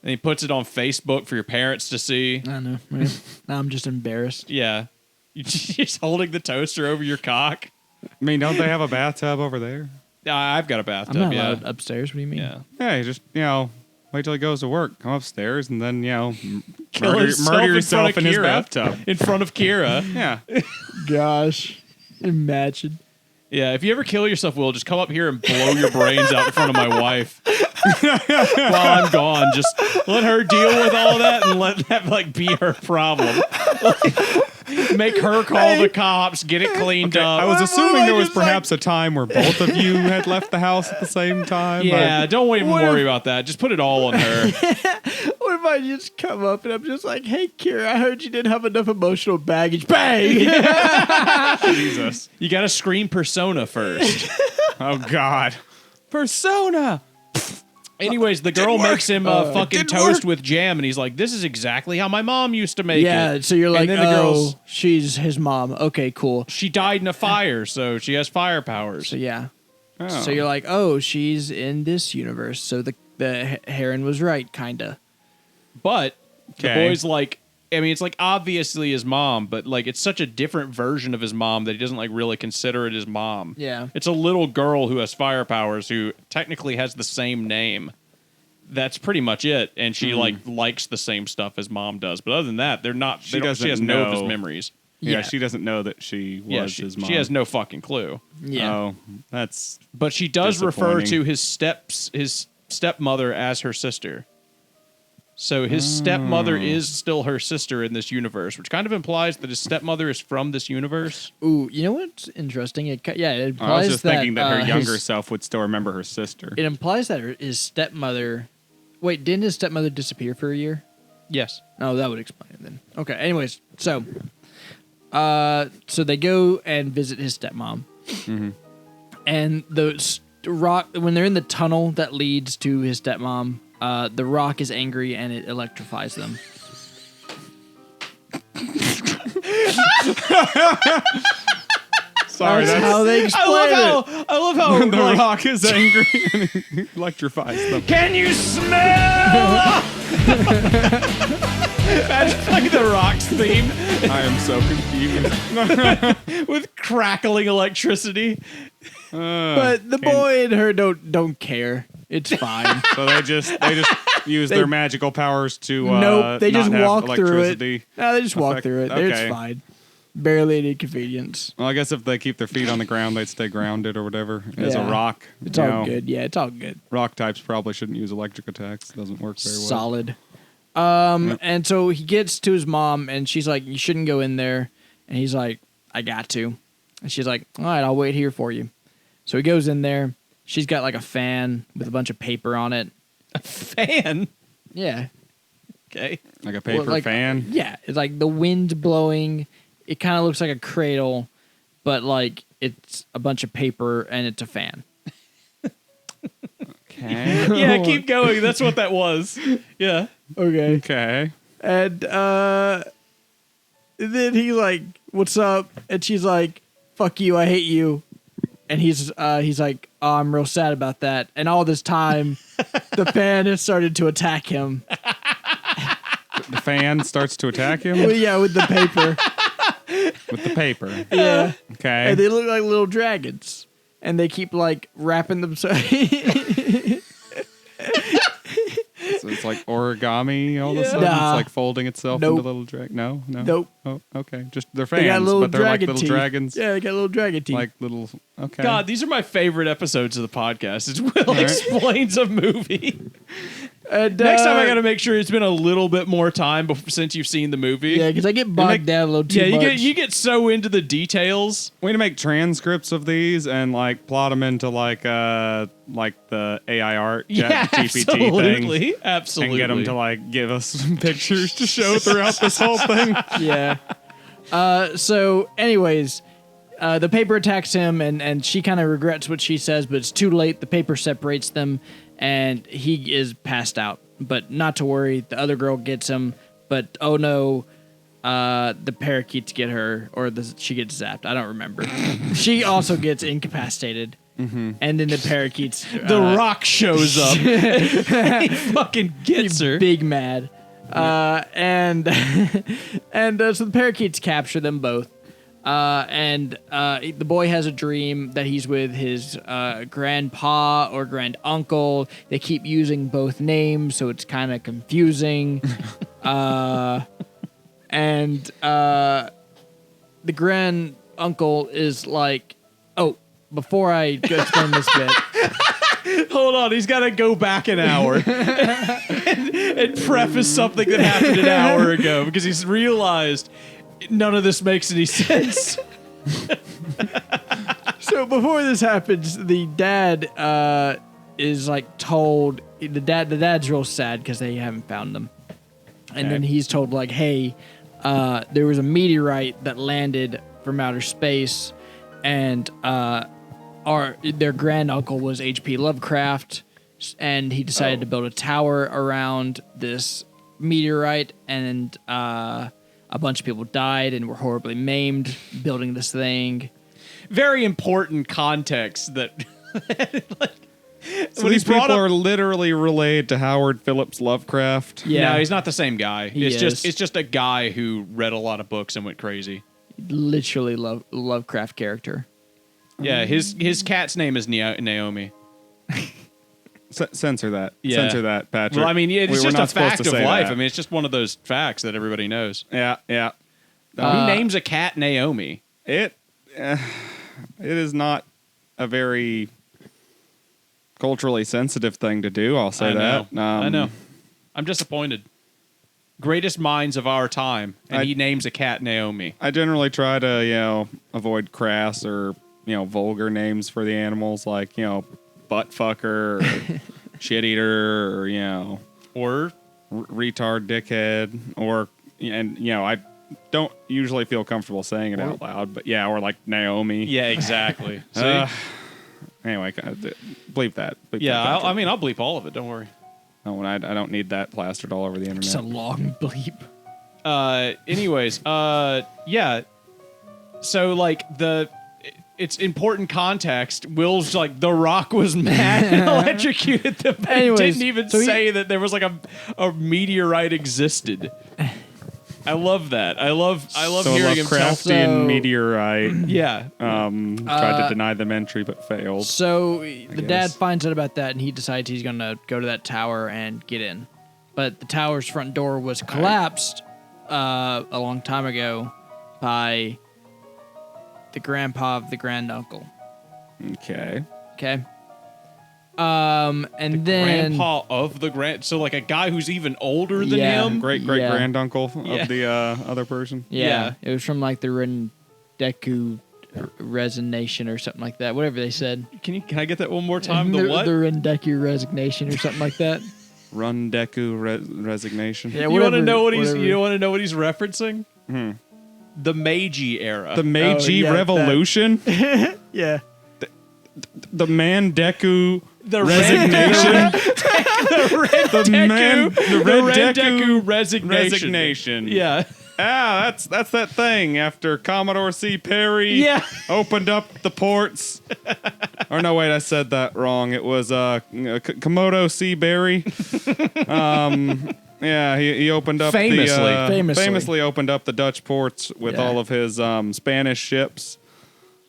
And he puts it on Facebook for your parents to see. I know. Yeah. Now I'm just embarrassed. Yeah. You're just holding the toaster over your cock. I mean, don't they have a bathtub over there? I've got a I'm bathtub, not yeah. allowed upstairs. What do you mean? Yeah. Yeah, you just, wait till he goes to work. Come upstairs and then, Kill murder himself in front yourself of in his Kira. bathtub. In front of Kira. Yeah. Gosh, imagine. Yeah, if you ever kill yourself, Will, just come up here and blow your brains out in front of my wife. While I'm gone, just let her deal with all that and let that like be her problem. Make her call the cops, get it cleaned up. I was assuming there was just, like- perhaps a time where both of you had left the house at the same time. yeah, don't even What worry if- about that. Just put it all on her. What if I just come up and I'm just like, hey, Kira, I heard you didn't have enough emotional baggage. Bang! Jesus. You got to scream Persona first. Oh, God. Persona. Anyways, the girl makes him fucking Didn't toast work. with jam, and he's like, "This is exactly how my mom used to make Yeah, it." so you're like, and then the girl's she's his mom. Okay, cool. she died in a fire, so she has fire powers. So yeah. Oh. So you're like, oh, she's in this universe. So the Heron was right, kinda. But the Okay. boy's like, I mean, it's like obviously his mom, but like it's such a different version of his mom that he doesn't like really consider it his mom. Yeah. It's a little girl who has fire powers who technically has the same name. That's pretty much it, and she likes the same stuff as mom does. But other than that, they're not. She She doesn't has no of his know. memories. Yeah, Yeah. she doesn't know that she was Yeah, his mom. she has no fucking clue. Yeah. Oh, that's But she does refer Disappointing. to his stepmother as her sister. So his stepmother is still her sister in this universe, which kind of implies that his stepmother is from this universe. Ooh, you know what's interesting? It implies I was just thinking that her younger his- self would still remember her sister. It implies that his stepmother. Wait, didn't his stepmother disappear for a year? Yes. Oh, that would explain it then. Okay. Anyways, so they go and visit his stepmom, and the rock when they're in the tunnel that leads to his stepmom, the rock is angry and it electrifies them. Sorry, That's how they explain it. I love how the rock is angry and he electrifies them. Can you smell? That's like the Rock's theme I am so confused. with crackling electricity. But the boy and her don't care. It's fine. So they just use their magical powers to Nope, they not just have walk through it. electricity. No, they just walk Effect- through it. okay. It's fine. Barely an inconvenience. Well, I guess if they keep their feet on the ground, they'd stay grounded or whatever. As a Yeah. rock, It's you all know, good. Yeah, it's all good. Rock types probably shouldn't use electric attacks. It doesn't work very well. Solid. And so he gets to his mom, and she's like, "You shouldn't go in there." And he's like, "I got to." And she's like, "All right, I'll wait here for you." So he goes in there. She's got like a fan with a bunch of paper on it. A fan. Yeah. Okay. Like a paper fan. Yeah, it's like the wind blowing. It kind of looks like a cradle, but like it's a bunch of paper and it's a fan. Okay. Yeah, keep going. That's what that was. Yeah. Okay. Okay. And then he's like, "What's up?" And she's like, "Fuck you, I hate you." And he's like, "Oh, I'm real sad about that." And all this time, the fan has started to attack him. The fan starts to attack him Well, yeah, with the paper. with the paper. Yeah. Okay. And they look like little dragons. And they keep like wrapping themselves. So it's like origami all of a Yeah. sudden. Nah. It's like folding itself Nope. into little drag. No. Nope. Oh, okay. Just they're They got fans, little but they're like dragon little teeth. dragons. Yeah, they got little dragon teeth. Like little. Okay. God, these are my favorite episodes of the podcast. It's Will right. explains a movie. And, Next time I got to make sure it's been a little bit more time since you've seen the movie. Yeah, because I get bogged down a little too Yeah, much. you get so into the details. We need to make transcripts of these and like plot them into like the AI art Yeah, GPT absolutely, thing. absolutely. And get them to like give us some pictures to show throughout this whole thing. Yeah. So, anyways, the paper attacks him, and she kind of regrets what she says, but it's too late. The paper separates them, and he is passed out. But not to worry, the other girl gets him. But oh no, the parakeets get her, or she gets zapped. I don't remember. She also gets incapacitated. Mm-hmm. And then the parakeets. The Rock shows up. He fucking gets her. Big mad. And so the parakeets capture them both. The boy has a dream that he's with his grandpa or grand uncle. They keep using both names, so it's kind of confusing. The grand uncle is like, oh, before I go explain this bit. Hold on, he's got to go back an hour and preface something that happened an hour ago because he's realized none of this makes any sense. So before this happens, the dad is like told the dad's real sad because they haven't found them, and then he's told like, hey, there was a meteorite that landed from outer space, and their grand uncle was H.P. Lovecraft, and he decided to build a tower around this meteorite, and a bunch of people died and were horribly maimed building this thing. Very important context that. So when these he brought people up- are literally related to Howard Phillips Lovecraft. Yeah. No, he's not the same guy. He It's is. just a guy who read a lot of books and went crazy. Literally Lovecraft character. Yeah, his cat's name is Naomi. Censor that. Yeah. Censor that, Patrick. Well, I mean, it's We're just not a supposed fact to of say life. that. I mean, it's just one of those facts that everybody knows. Yeah. Who names a cat Naomi? It is not a very culturally sensitive thing to do. I'll say that. I know. I'm disappointed. Greatest minds of our time, and he names a cat Naomi. I generally try to, avoid crass or, vulgar names for the animals like, butt fucker or shit eater or, Or retard dickhead or, I don't usually feel comfortable saying it out loud, but yeah, or like Naomi. yeah, exactly. See? Anyway, bleep that. Bleep Yeah, that, I mean, I'll bleep all of it. Don't worry. No, I don't need that plastered all over the internet. It's a long bleep. Anyways, yeah. So like it's important context. Will's like the Rock was mad and electrocuted them. But Anyways, didn't even so say that there was like a meteorite existed. I love that. I love so hearing him tell. Lovecraftian So- meteorite Yeah. tried to deny them entry but failed. So the dad guess. finds out about that, and he decides he's going to go to that tower and get in. But the tower's front door was collapsed a long time ago by the grandpa of the granduncle. Okay. Okay. And then Grandpa of the grand, so like a guy who's even older than Yeah. him. Great Yeah. granduncle Yeah. of the other person. yeah, it was from like the Rendeku resignation or something like that. Whatever they said. Can I get that one more time? The what? The Rendeku resignation or something like that. Rundeku resignation. Yeah, You want to whatever- know what whatever. you want to know what he's referencing? The Meiji era. The Meiji yeah, Revolution. Yeah. The Mandeku the resignation. The Rendeku resignation. Resignation. Yeah. That's that thing after Commodore C. Perry Yeah. opened up the ports. Or no, wait, I said that wrong. It was Komodo C. Berry. Yeah, he opened up Famously. opened up the Dutch ports with Yeah. all of his Spanish ships.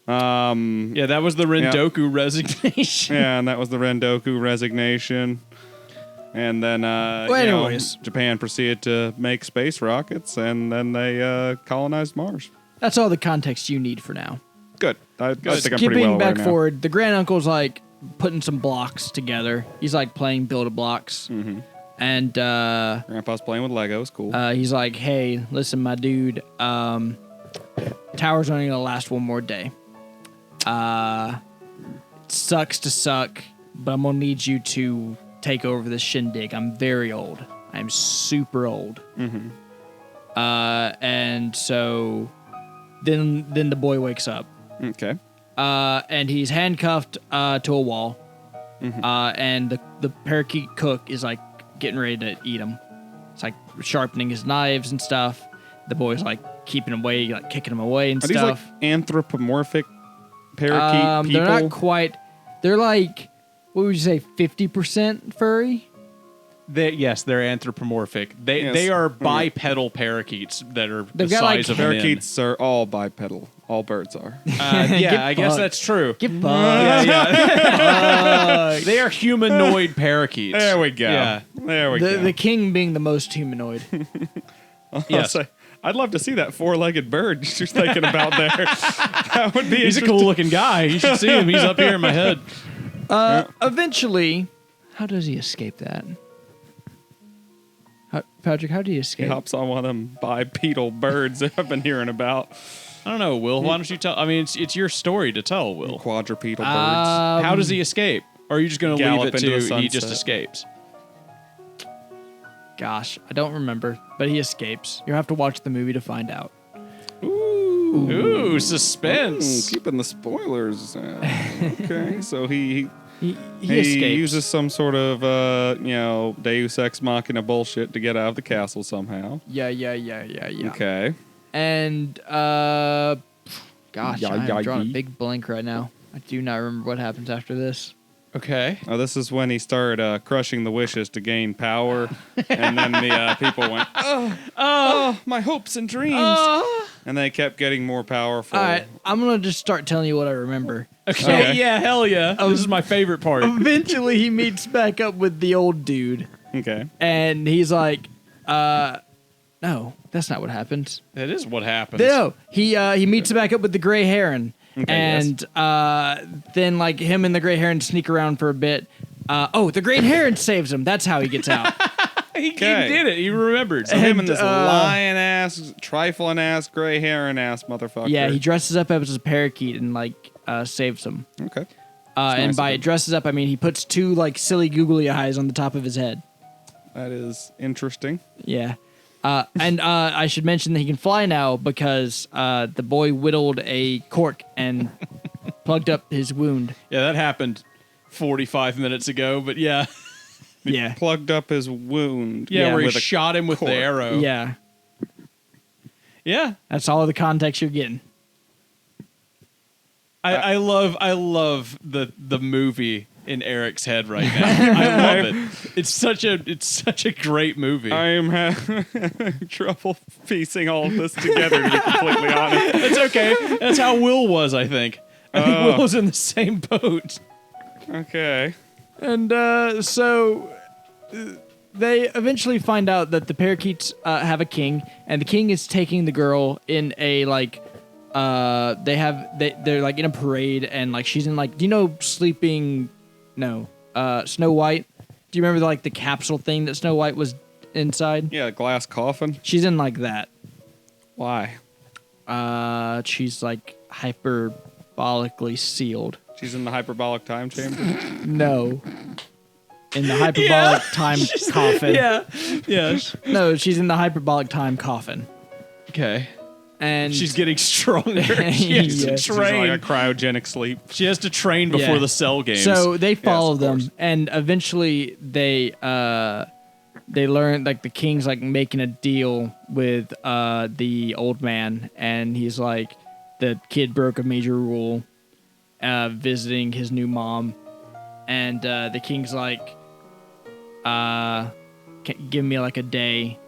Yeah, that was the Rendoku resignation. Yeah, and that was the Rendoku resignation. And then, anyways. Japan proceeded to make space rockets, and then they colonized Mars. That's all the context you need for now. Good. I think I'm Skipping pretty well back aware now. forward, the granduncle's like putting some blocks together. He's like playing Build-A-Blocks. Mm-hmm. And Grandpa's playing with Legos. Cool. he's like, hey, listen, my dude, tower's only going to last one more day. It sucks to suck, but I'm going to need you to take over this shindig. I'm very old. I'm super old. Mm-hmm. And so then the boy wakes up. Okay. And he's handcuffed to a wall. Mm-hmm. And the parakeet cook is like getting ready to eat him. It's like sharpening his knives and stuff. The boy's like keeping him away, like kicking him away and Are these like stuff. anthropomorphic parakeet people? They're not quite. They're like, what would you say, 50% furry? Yes, they're anthropomorphic. They Yes. they are bipedal parakeets that are the They've got, like, size of an Parakeets are all bipedal. All birds are. yeah, Get I guess fucked. that's true. Get fucked. Yeah. They are humanoid parakeets. There we go. Yeah. There we go. The king being the most humanoid. Yes. I'd love to see that four-legged bird you're thinking about there. That would be He's a interesting. cool looking guy. You should see him. He's up here in my head. Eventually, how does he escape that? Patrick, how do you He escape? hops on one of them bipedal birds that I've been hearing about. I don't know, Will. Why don't you tell? I mean, it's your story to tell, Will. Quadrupedal birds. How does he escape? Or are you just going to leave Gallop it into the to he just sunset. escapes? Gosh, I don't remember, but he escapes. You'll have to watch the movie to find out. Ooh, suspense. Keeping the spoilers. Okay, so he He escapes. uses some sort of Deus Ex Machina bullshit to get out of the castle somehow. Yeah. Okay. And gosh, Yeah, I'm yeah, drawing a yeah. big blank right now. I do not remember what happens after this. Okay. Oh, this is when he started crushing the wishes to gain power, and then the people went, "Oh, my hopes and dreams," and they kept getting more powerful. All right, I'm gonna just start telling you what I remember. Okay. Yeah, hell yeah. This is my favorite part. Eventually, he meets back up with the old dude, Okay. and he's like, "No, that's not what happens." That is what happens. No, he meets back up with the gray heron, Okay, and then like him and the gray heron sneak around for a bit. The great heron saves him. That's how he gets out. He Okay. did it. He remembered. So him and this And, lion-ass, trifling-ass, gray heron-ass motherfucker. Yeah, he dresses up as a parakeet and like saves him. Okay. And nice by of him. dresses up, I mean he puts two like silly googly eyes on the top of his head. That is interesting. Yeah. And I should mention that he can fly now because the boy whittled a cork and plugged up his wound. Yeah, that happened 45 minutes ago, but yeah. Yeah. Plugged up his wound. Yeah, where he with a shot him with cork. the arrow. Yeah. Yeah. That's all the context you're getting. I love the movie in Eric's head right now. I love it. It's such a great movie. I am having trouble piecing all of this together, to be completely honest. That's okay. That's how Will was, I think. I think Will was in the same boat. Okay. And so they eventually find out that the parakeets have a king, and the king is taking the girl in a like they're like in a parade, and like she's in like, do you know Snow White? Do you remember like the capsule thing that Snow White was inside? Yeah, glass coffin. She's in like that. Why? She's like hyperbolically sealed. She's in the hyperbolic time chamber. No. In the hyperbolic time coffin. Yeah. No, she's in the hyperbolic time coffin. Okay. And She's getting stronger. She has Yeah. to She's train. like a cryogenic sleep. She has to train before Yeah. the Cell games. so they follow of them, course. and eventually they learn, like, the king's like making a deal with the old man, and he's like, the kid broke a major rule, visiting his new mom, and the king's like, give me like a day,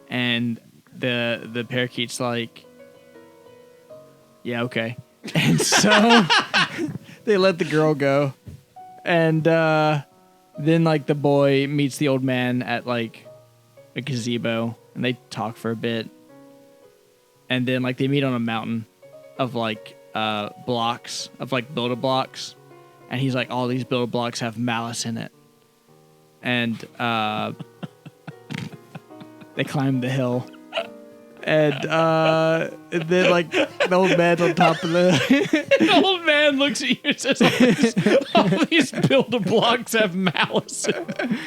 and the parakeet's like, yeah, okay. And so they let the girl go. And then like the boy meets the old man at like a gazebo, and they talk for a bit. And then like they meet on a mountain of like blocks, of like build-a-blocks. And he's like, all these build-a-blocks have malice in it. And they climb the hill. And then, like, the old man's on top of the... the old man looks at you and says, all these build-a-blocks have malice in them.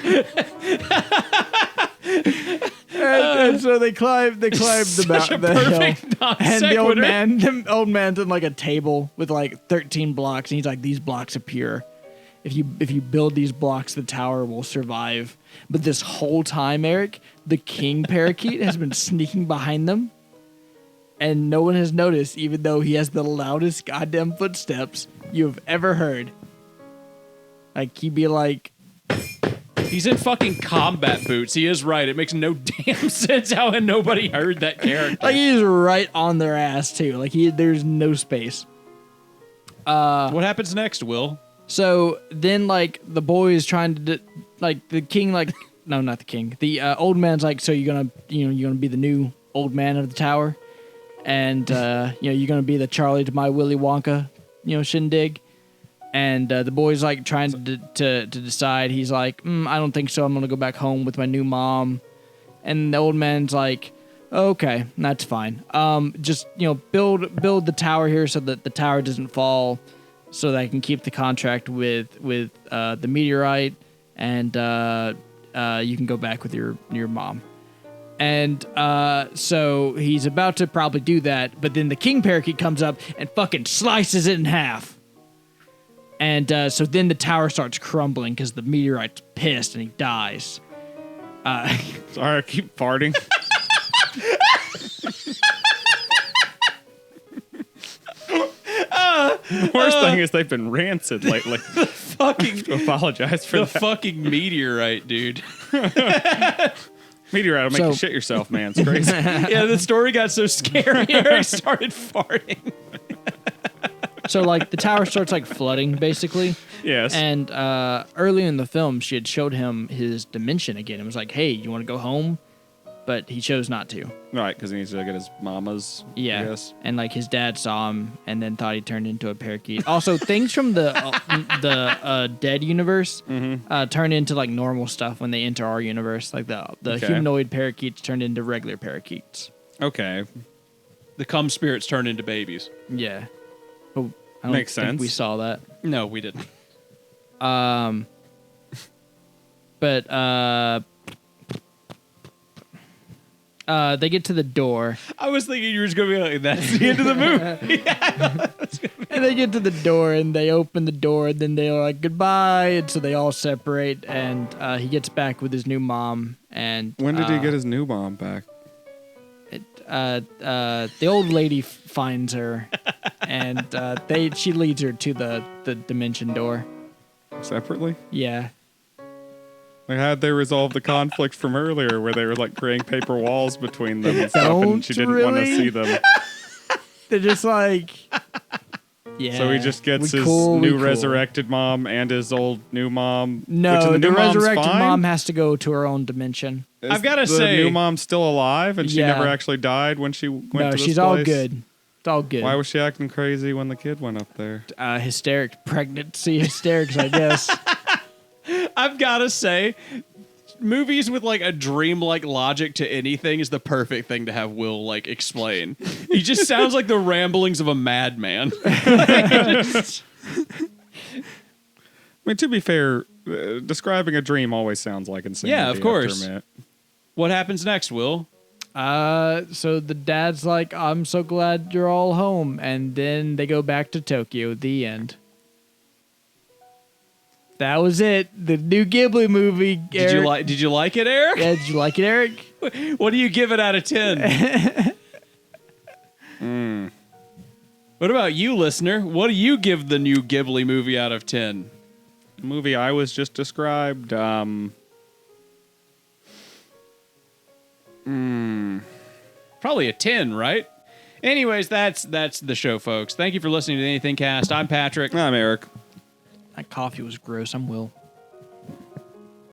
and so they climb the mountain, the hill. And the old man's on, like, a table with, like, 13 blocks. And he's like, these blocks are pure. If you build these blocks, the tower will survive. But this whole time, Eric, the king parakeet has been sneaking behind them, and no one has noticed, even though he has the loudest goddamn footsteps you have ever heard. Like, he'd be like... He's in fucking combat boots. He is right. It makes no damn sense how nobody heard that character. Like, he's right on their ass, too. Like, there's no space. What happens next, Will? So then, like, the boy is trying to, like, the king, like, no, not the king. The old man's like, so you're gonna be the new old man of the tower, and you're gonna be the Charlie to my Willy Wonka, shindig. And the boy's like trying to decide. He's like, I don't think so. I'm gonna go back home with my new mom. And the old man's like, okay, that's fine. Just build the tower here so that the tower doesn't fall, so that I can keep the contract with the meteorite, and you can go back with your mom. And so he's about to probably do that, but then the king parakeet comes up and fucking slices it in half. And so then the tower starts crumbling because the meteorite's pissed and he dies. Sorry, I keep farting. The worst thing is they've been rancid lately. Fucking To apologize for the that. fucking meteorite, dude. Meteorite will make So- you shit yourself, man. It's crazy. Yeah, the story got so scary. Eric started farting. So like the tower starts like flooding basically. Yes. And early in the film, she had showed him his dimension again. It was like, hey, you want to go home? But he chose not to. Right, because he needs to get his mama's. Yeah. I guess. And like his dad saw him and then thought he turned into a parakeet. Also, things from the dead universe turn into like normal stuff when they enter our universe. Like the Okay. humanoid parakeets turned into regular parakeets. Okay. The cum spirits turn into babies. Yeah. But I don't Makes think sense. we saw that. No, we didn't. But they get to the door. I was thinking you were just going to be like, that's the end of the movie. And they get to the door, and they open the door, and then they're like, goodbye. And so they all separate, and he gets back with his new mom. And When did he get his new mom back? the old lady finds her, and she leads her to the dimension door. Separately? Yeah. Like, how'd they resolve the conflict from earlier where they were like creating paper walls between them and stuff Don't and she didn't want to really. see them? They're just like, yeah. So he just gets we his cool, new we cool. resurrected mom and his old new mom. No, which the new mom's resurrected fine? mom has to go to her own dimension. Is I've gotta the say- new mom's still alive and she Yeah. never actually died when she went to No, this she's all place? good. It's all good. Why was she acting crazy when the kid went up there? Pregnancy hysterics, I guess. I've got to say, movies with like a dreamlike logic to anything is the perfect thing to have Will like explain. He just sounds like the ramblings of a madman. I mean, to be fair, describing a dream always sounds like insanity. Yeah, of course. After a minute. What happens next, Will? So the dad's like, I'm so glad you're all home. And then they go back to Tokyo. The end. That was it. The new Ghibli movie. Did you like it, Eric? Yeah, did you like it, Eric? What do you give it out of 10? What about you, listener? What do you give the new Ghibli movie out of 10? The movie I was just described, Probably a 10, right? Anyways, that's the show, folks. Thank you for listening to the AnythingCast. I'm Patrick. I'm Eric. That coffee was gross. I'm Will.